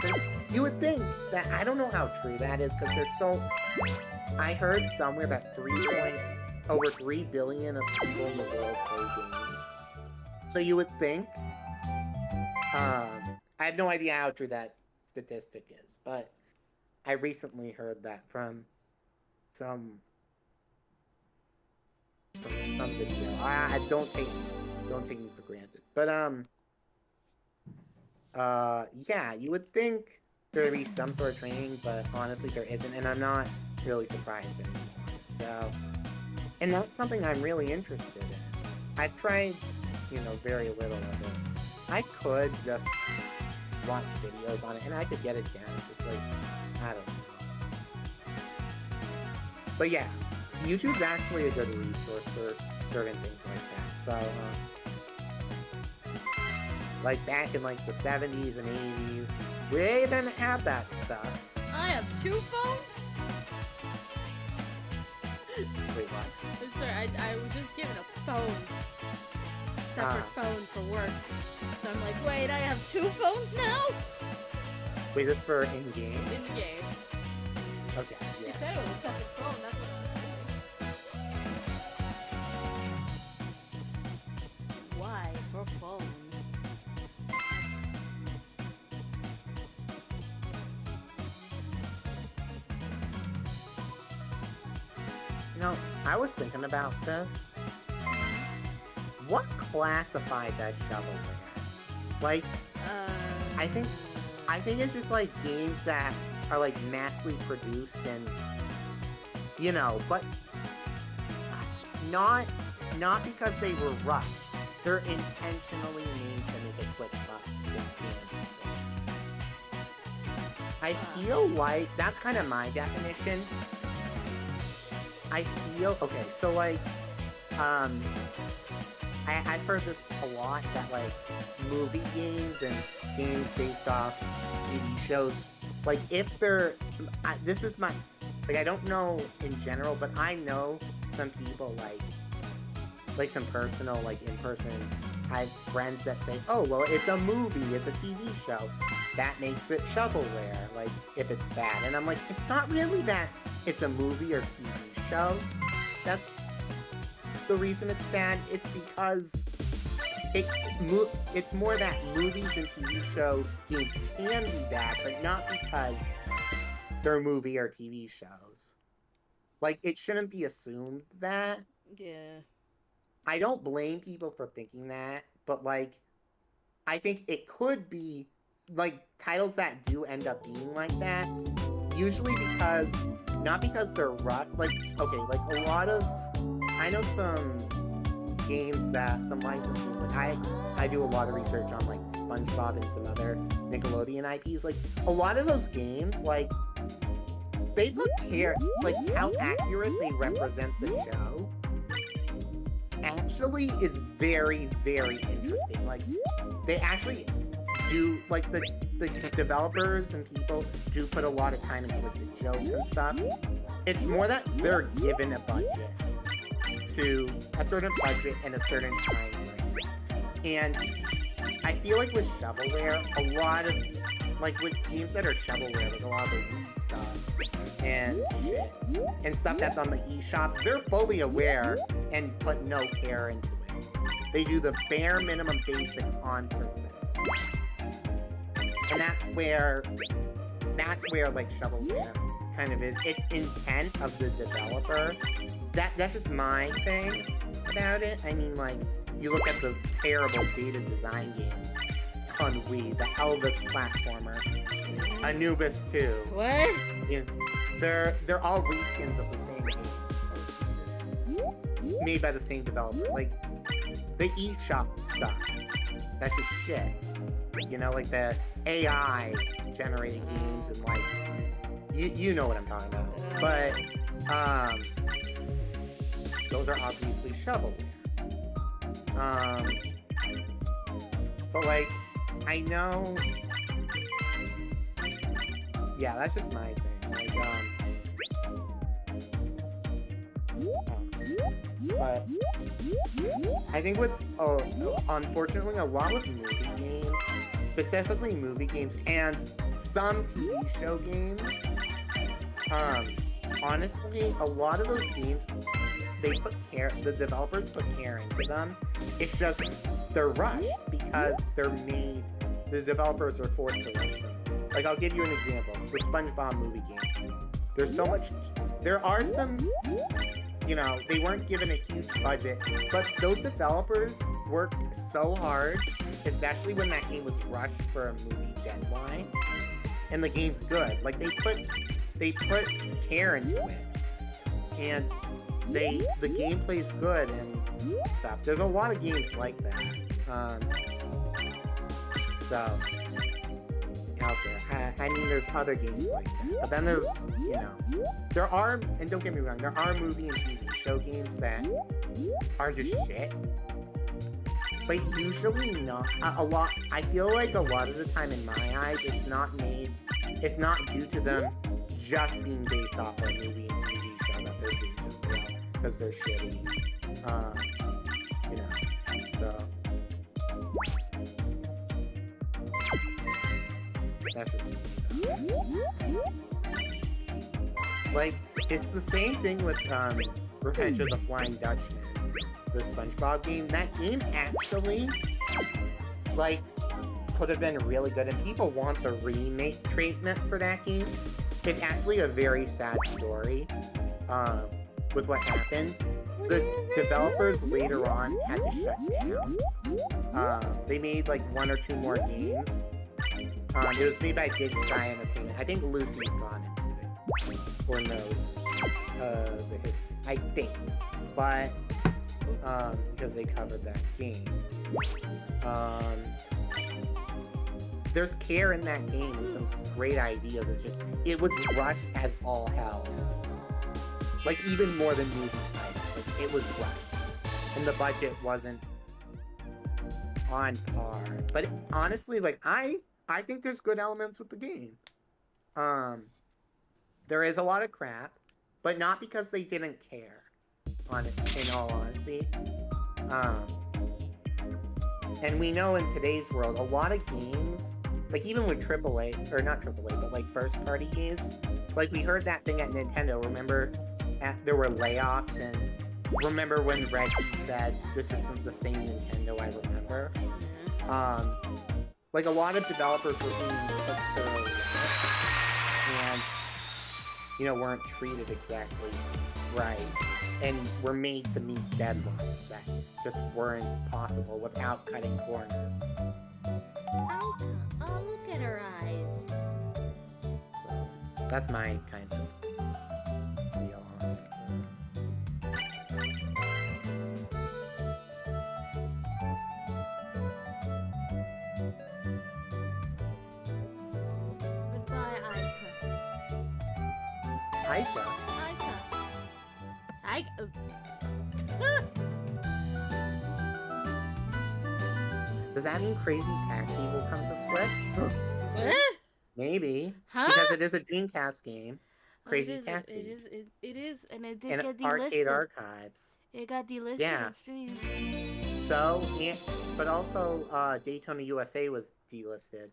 you would think that, I don't know how true that is, because I heard somewhere that over 3 billion of people in the world play games. So you would think, I have no idea how true that statistic is, but I recently heard that from some video. I don't take me for granted, but yeah, you would think there'd be some sort of training, but honestly there isn't, and I'm not really surprised anymore. So, And that's something I'm really interested in. I've tried, very little of it. I could just watch videos on it, and I could get it down. It's just like, I don't know. But yeah, YouTube's actually a good resource for certain things like that. So, like back in like the 70s and 80s, we didn't have that stuff. I have 2 phones? Wait, what? Sorry, I was just given a phone. Separate phone for work. So I'm like, wait, I have 2 phones now? Wait, this for in-game? In the game. Okay, She yeah. said it was a separate phone, that's what I was saying. Why for phone? I was thinking about this. What classifies as shovelware? Like, I think it's just like games that are like massively produced and, but not because they were rushed. They're intentionally made to make a quick buck to stand. I feel like that's kind of my definition. I feel okay. So like, I've heard this a lot that like movie games and games based off TV shows, like if they're, this is my, like I don't know in general, but I know some people like some personal, like in person, I have friends that say, oh well, it's a movie, it's a TV show, that makes it shovelware, like if it's bad, and I'm like, it's not really that it's a movie or TV show. That's the reason it's bad. It's because it's more that movies and TV show games can be bad, but not because they're movie or TV shows. Like, it shouldn't be assumed that. Yeah. I don't blame people for thinking that, but like, I think it could be like titles that do end up being like that. Usually because, not because they're like, okay, like a lot of, I know some games that, some licensed games, like I do a lot of research on like SpongeBob and some other Nickelodeon IPs, like a lot of those games, like, they put care, like how accurate they represent the show actually is very, very interesting. Like, they actually do, like, the developers and people do put a lot of time into like the jokes and stuff. It's more that they're given a budget, to a certain budget and a certain time frame. And I feel like with shovelware, a lot of, like with games that are shovelware, like a lot of the Wii stuff and shit, and stuff that's on the eShop, they're fully aware and put no care into it. They do the bare minimum basic on purpose. And that's where like shovelware kind of is. It's intent of the developer. That's just my thing about it. I mean, like, you look at the terrible beta design games on Wii, the Elvis platformer, Anubis 2. What? They're all reskins of the same game, made by the same developer. Like, the eShop stuff, that's just shit. Like the AI generating games and like, you know what I'm talking about. But those are obviously shovelware. But like, I know, yeah, that's just my thing. Like, but I think with, unfortunately, a lot with movie games, specifically movie games and some TV show games, honestly, a lot of those games, the developers put care into them. It's just, they're rushed because the developers are forced to rush them. Like, I'll give you an example, the SpongeBob movie game. There are some, they weren't given a huge budget, but those developers worked so hard, especially when that game was rushed for a movie deadline, and the game's good. Like, they put care into it, and the gameplay's good and stuff. There's a lot of games like that. So out there. I mean, there's other games like that. But then there's, you know, there are, and don't get me wrong, there are movie and TV show games that are just shit. But usually not a lot. I feel like a lot of the time, in my eyes, it's not due to them just being based off a movie and TV show that they're doing, you know, because they're shitty. You know, so that's just like, it's the same thing with Revenge of the Flying Dutchman, the SpongeBob game. That game actually, like, could have been really good, and people want the remake treatment for that game. It's actually a very sad story with what happened. The developers later on had to shut down. They made like 1 or 2 more games. It was made by Debut3 Entertainment. I think Lucy's gone into it, or knows the history, I think. But because they covered that game. There's care in that game and some great ideas. It's just, it was rushed as all hell. Like, even more than movie titles. Like, it was rushed. And the budget wasn't on par. But honestly, like, I think there's good elements with the game. There is a lot of crap, but not because they didn't care, on it, in all honesty. And we know in today's world, a lot of games, like even with AAA, or not AAA, but like first-party games, like we heard that thing at Nintendo, remember? There were layoffs, and remember when Reggie said, this isn't the same Nintendo I remember? Like a lot of developers were being put thoroughly and, you know, weren't treated exactly right, and were made to meet deadlines that just weren't possible without cutting corners. Oh, look at her eyes. So, that's my kind of deal on it. Goodbye, Aika? Aika. Does that mean Crazy Taxi will come to Switch? What? Maybe. Huh? Because it is a Dreamcast game. Crazy Taxi. It is, and it did and get Arcade delisted. Archives. It got delisted Yeah. on Steam. So, yeah, but also Daytona USA was delisted.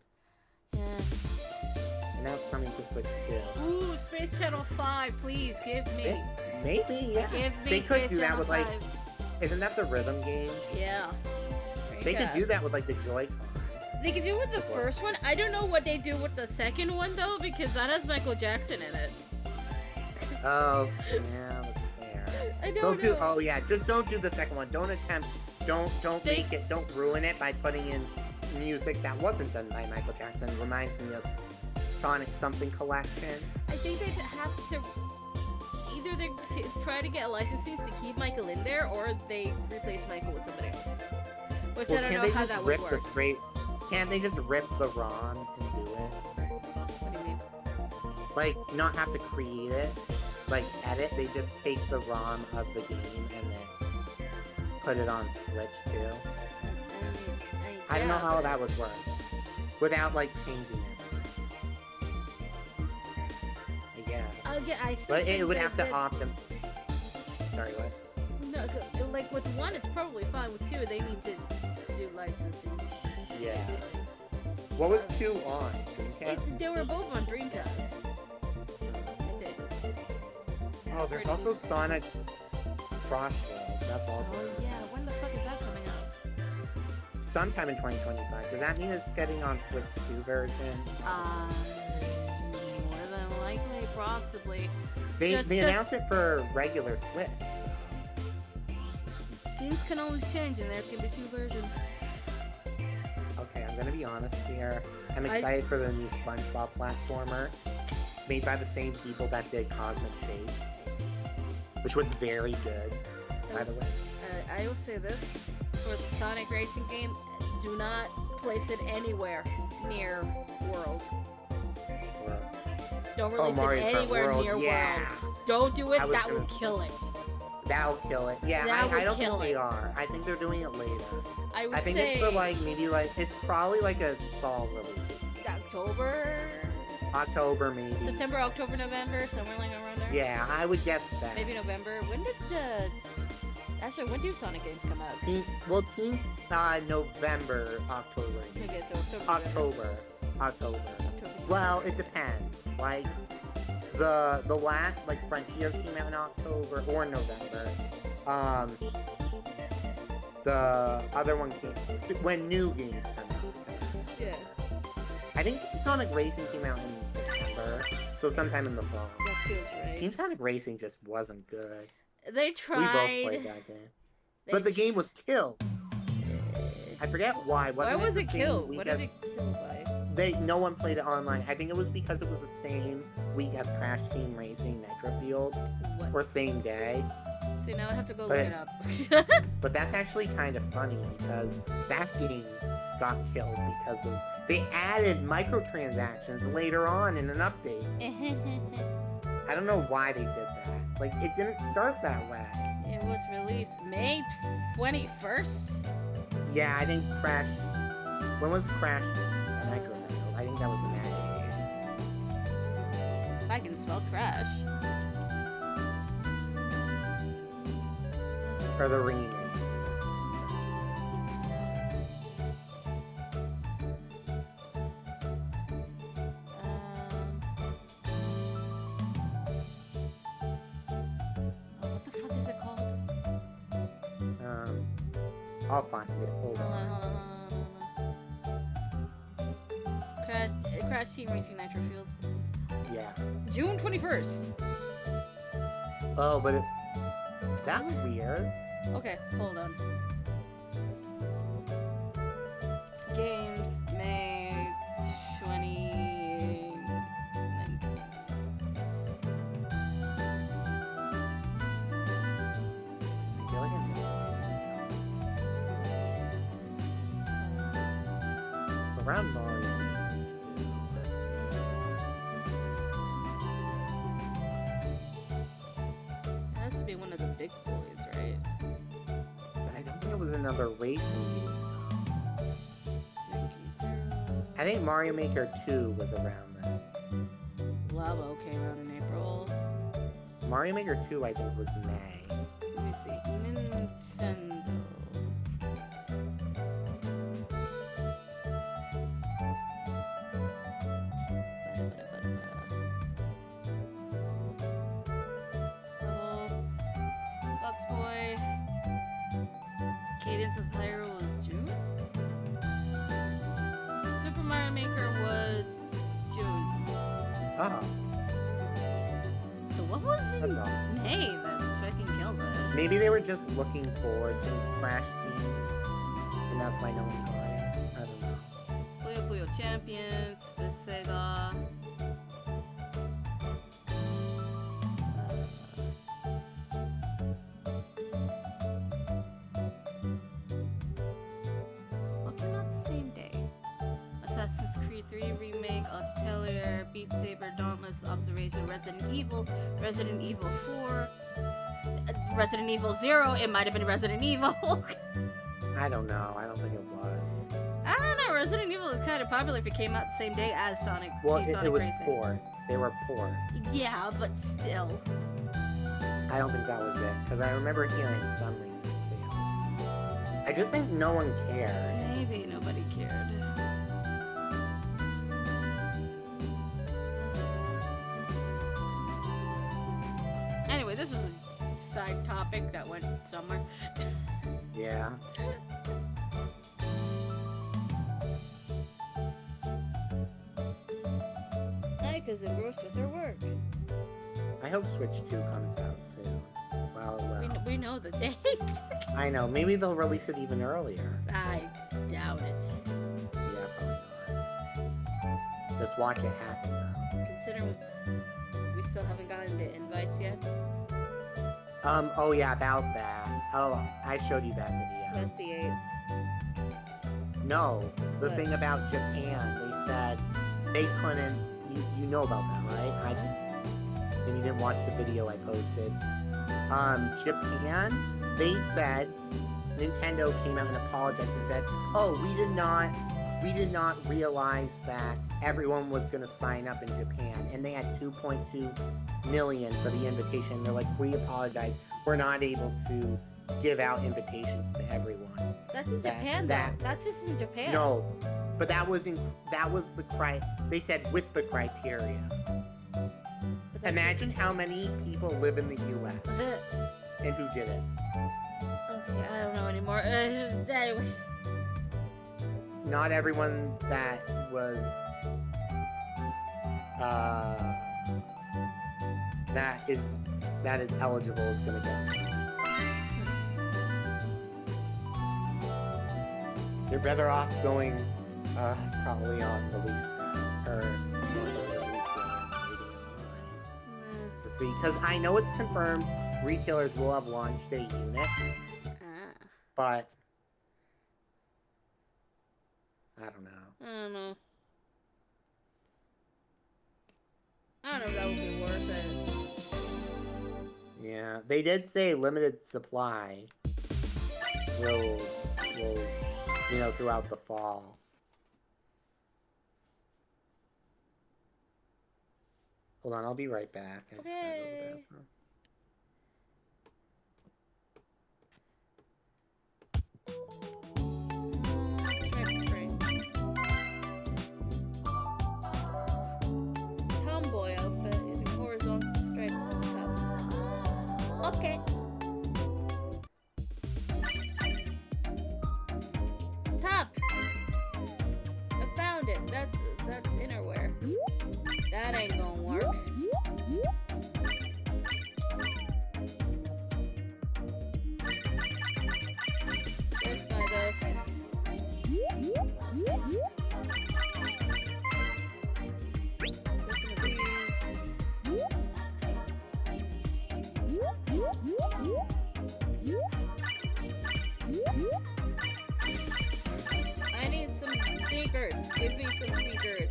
Yeah. And now it's coming to Switch too. Ooh, Space Channel 5, please give me. Maybe, yeah. Give me They could Space do that Channel with like, 5. isn't that the rhythm game? Yeah. They could do that with like the Joy-Con. They could do it with the first one. I don't know what they do with the second one though, because that has Michael Jackson in it. Oh, yeah, that's fair. I don't know. Oh yeah, just don't do the second one. Don't attempt. Don't make it. Don't ruin it by putting in music that wasn't done by Michael Jackson. Reminds me of Sonic Something Collection. I think they have to either they try to get licensing to keep Michael in there, or they replace Michael with somebody else. Which I don't know how that would work. Can't they just rip the ROM and do it? What do you mean? Like, not have to create it, like edit. They just take the ROM of the game and then put it on Switch too. I don't know how that would work without like changing it. Yeah, I think. But it would have to Sorry, what? No, like with one, it's probably fine. With two, they need to do licensing. Yeah. What was 2 on? Dreamcast? They were both on Dreamcast. Oh, there's also Sonic Crossroads. That's also. Oh yeah, when the fuck is that coming out? Sometime in 2025. Does that mean it's getting on Switch 2 version? More than likely, possibly. They announced it for regular Switch. Things can always change, and there can be 2 versions. Okay, I'm gonna be honest here. I'm excited for the new SpongeBob platformer, made by the same people that did Cosmic Shake. which was very good, by the way. I will say this, for the Sonic Racing game, do not place it anywhere near World. Don't release it anywhere near World. Don't do it, that will kill it. That'll kill it. Yeah, I don't think they are. I think they're doing it later. I think it's for it's probably like a fall release. October maybe. September, October, November, somewhere like around there. Yeah, I would guess that. Maybe November. When do Sonic games come out? November, October. Okay, so October. Well, it depends. Like the last Frontiers came out in October or November. The other one came when new games come out. Yeah. I think Sonic Racing came out in September, so sometime in the fall. That feels right. Team Sonic Racing just wasn't good. They tried. We both played that game. But the game was killed. I forget why. Why was it killed? What did it kill by? No one played it online. I think it was because it was the same week as Crash Team Racing Nitro Field. What? Or same day. See, now I have to go look it up. But that's actually kind of funny because that game got killed because of they added microtransactions later on in an update. I don't know why they did that. It didn't start that way. It was released May 21st? Yeah, I think Crash... When was Crash Nitro Field? I think that was in I can spell Crash. Or the remake. What the fuck is it called? I'll find it. Hold on. Crash Team Racing Nitro Field. Yeah. June 21st. Oh, but that's weird. Okay, hold on. Games, May 2019. I feel like I know. It's around Mario. It has to be one of the big boys, right? I don't think it was another racing game. I think Mario Maker 2 was around then. Labo came out in April. Mario Maker 2, I think, was May. Let me see. Nintendo. Box Boy. Cadence of Hyrule was June. Super Mario Maker was June. Oh. So what was in That's all. May that fucking killed it? Maybe they were just looking forward to Crash Team, and that's why no one got it. I don't know. Puyo Puyo Champions, Sega. What came out the same day? Assassin's Creed 3 Remake, Atelier, Beat Saber, Dauntless, Observation, Resident Evil 4, Resident Evil 0. It might have been Resident Evil. I don't know. I don't think it was. I don't know. Resident Evil is kind of popular if it came out the same day as Sonic. Well, Sonic it was Racing. ports. They were ports. Yeah, but still. I don't think that was it, because I remember hearing some reason. I just think no one cared. Maybe nobody cared. Anyway, this was a side topic that went somewhere. Yeah. Nika's engrossed with her work. I hope Switch 2 comes out soon. Well, We know the date. I know. Maybe they'll release it even earlier. I doubt it. Yeah, probably not. Just watch it happen, though. Considering we still haven't gotten the invites yet. Oh yeah, about that. Oh, I showed you that video. That's the 8th. No, the What? thing about Japan, they said they couldn't. You know about that, right? And you didn't watch the video I posted. Japan, they said Nintendo came out and apologized and said, "Oh, we did not realize that everyone was going to sign up in Japan," and they had 2.2 million for the invitation. They're like, "We apologize. We're not able to give out invitations to everyone." That's in Japan, though. That's just in Japan. No, but that was the they said with the criteria. Imagine how many people live in the U.S. and who did it. Okay, I don't know anymore. Anyway. Not everyone that was that is eligible is gonna get it. You're better off going probably on the lease or to see, because I know it's confirmed retailers will have launch day units, but I don't know. I don't know if that would be worth it. Yeah, they did say limited supply will throughout the fall. Hold on, I'll be right back. I just gotta go to the bathroom. Tomboy outfit using horizontal stripe on top. Okay. Top. I found it. That's innerwear. That ain't gonna work. This guy though. I need some sneakers. Give me some sneakers.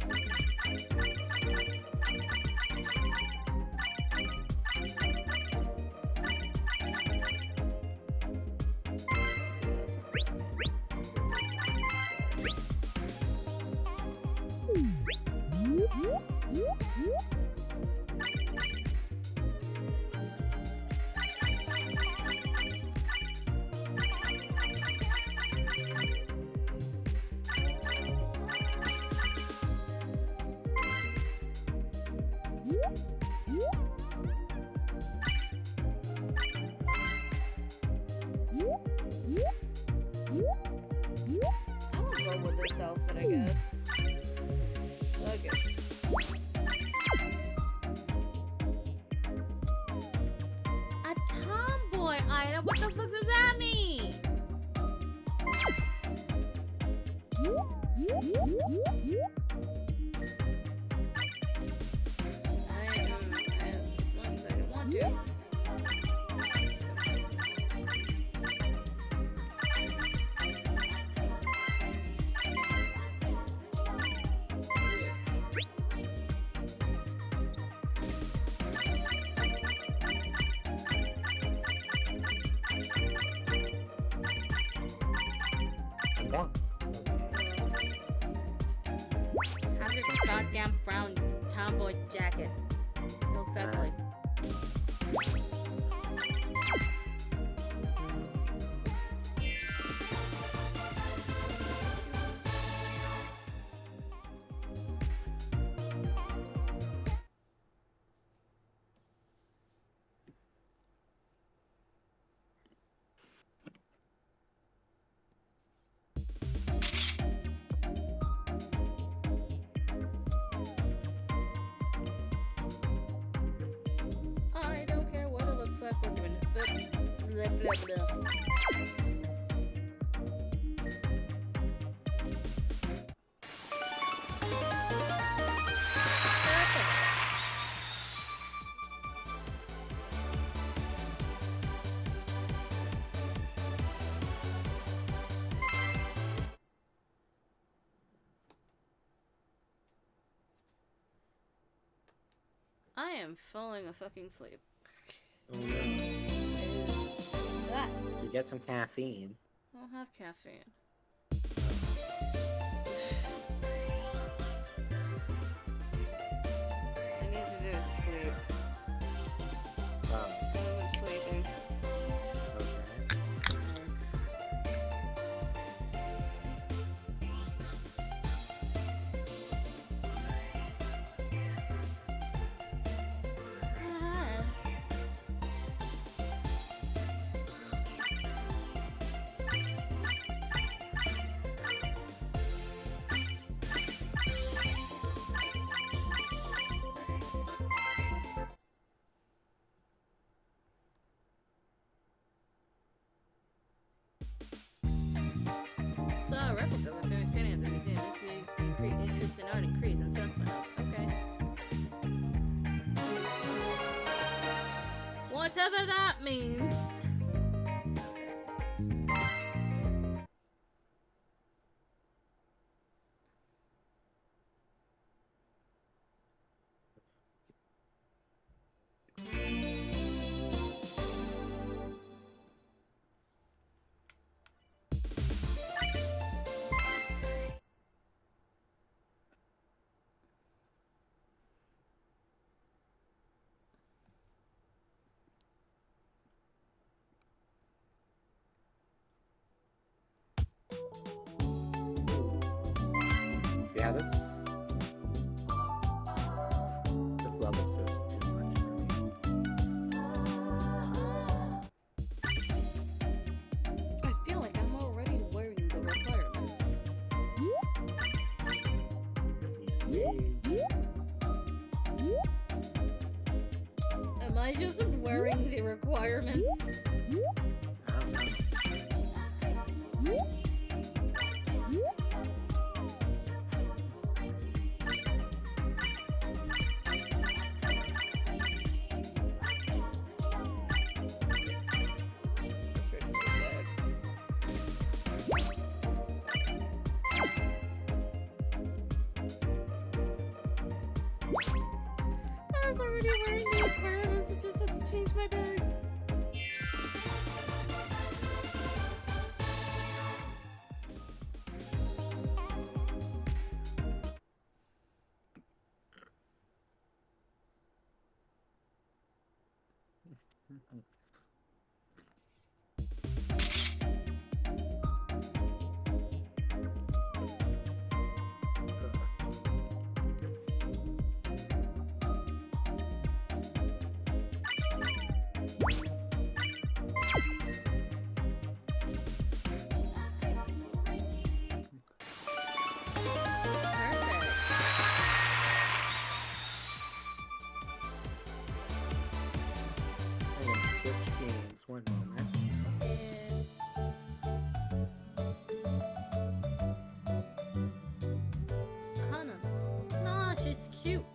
Outfit, I guess. Okay. A tomboy item? What the fuck does that mean? As much as I don't want to. Have this goddamn brown tomboy jacket. It looks ugly. I don't care what it looks like, we're doing it. Blah, blah, blah. Perfect. I am falling a fucking sleep. Oh no. That. You get some caffeine. I don't have caffeine. I need to do is sleep. Wow. I've been sleeping. Saw a replica with famous painting at the museum. Interest in art increased and sales went up. Okay. Whatever that means. Yeah, this level's just too much for me. I feel like I'm already wearing the requirements. Am I just wearing the requirements? I don't know. I was already wearing the requirements, I just had to change my bag. I'm gonna switch games one moment. Hannah. Nah, she's cute.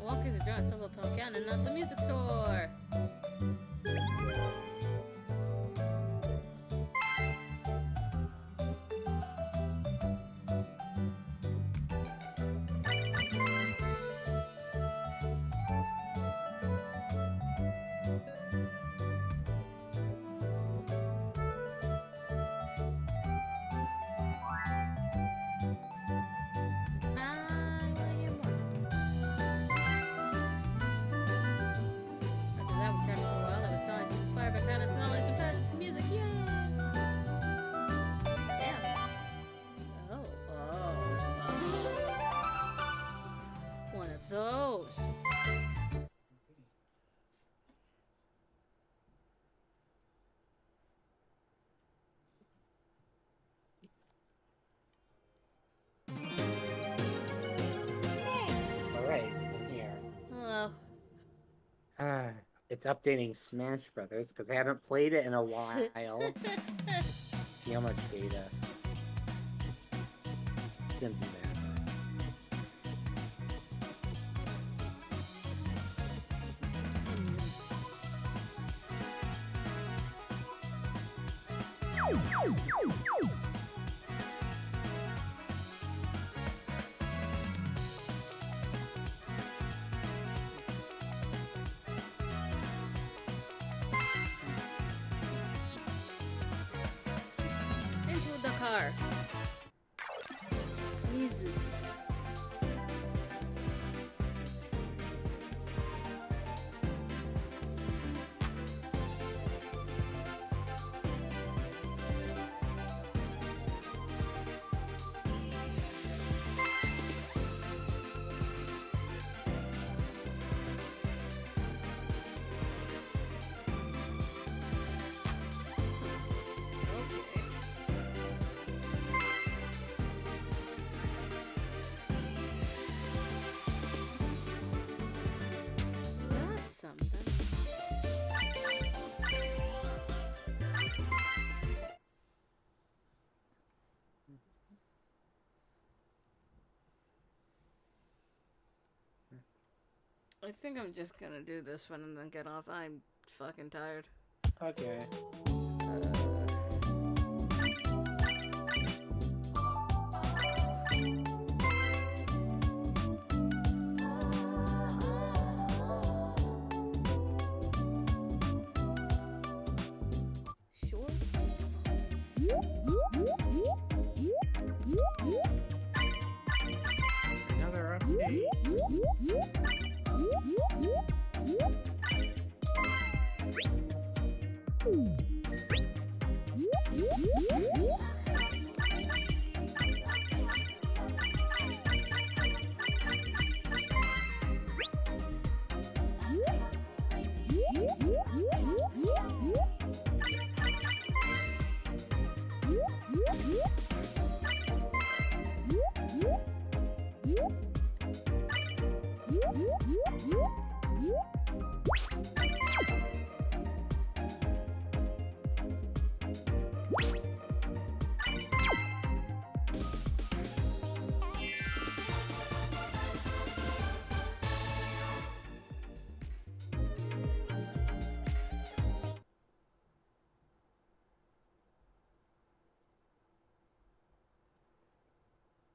Walking the drunk solo pumpkin and not the music store. It's updating Smash Brothers because I haven't played it in a while. See how much data. Shouldn't be bad. Into the car. Easy. That's something. I think I'm just gonna do this one and then get off. I'm fucking tired. Okay. Sure. Another update.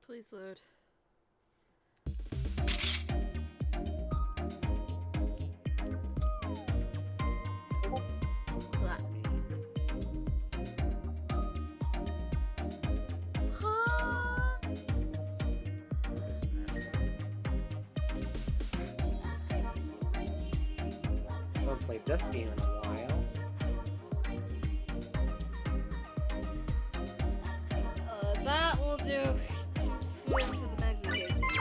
Please load. Blah. Huh? I haven't played this game in a while. That will do. Flip to the magazine page.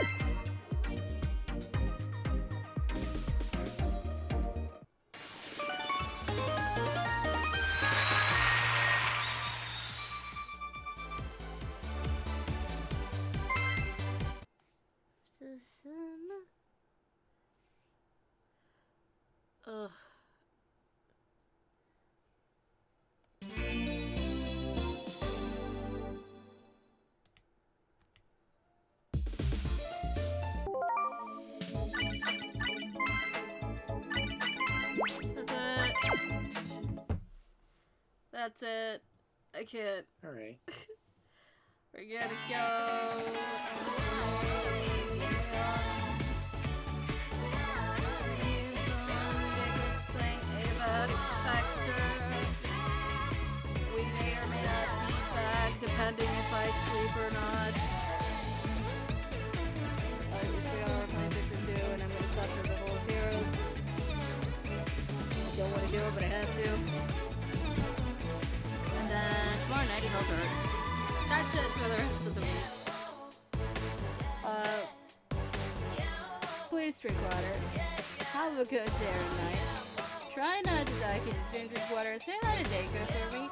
Ugh. That's it. I can't. Alright. We're gonna go. We may or may not be back, depending if I sleep or not. We are playing Debut3, and I'm gonna suffer the whole heroes. Don't want to do it, but I have to. And then tomorrow night is all dark. That's it for the rest of the week. Please drink water. Have a good day or night. Try not to die, because drink water. Say hi to Dako for me.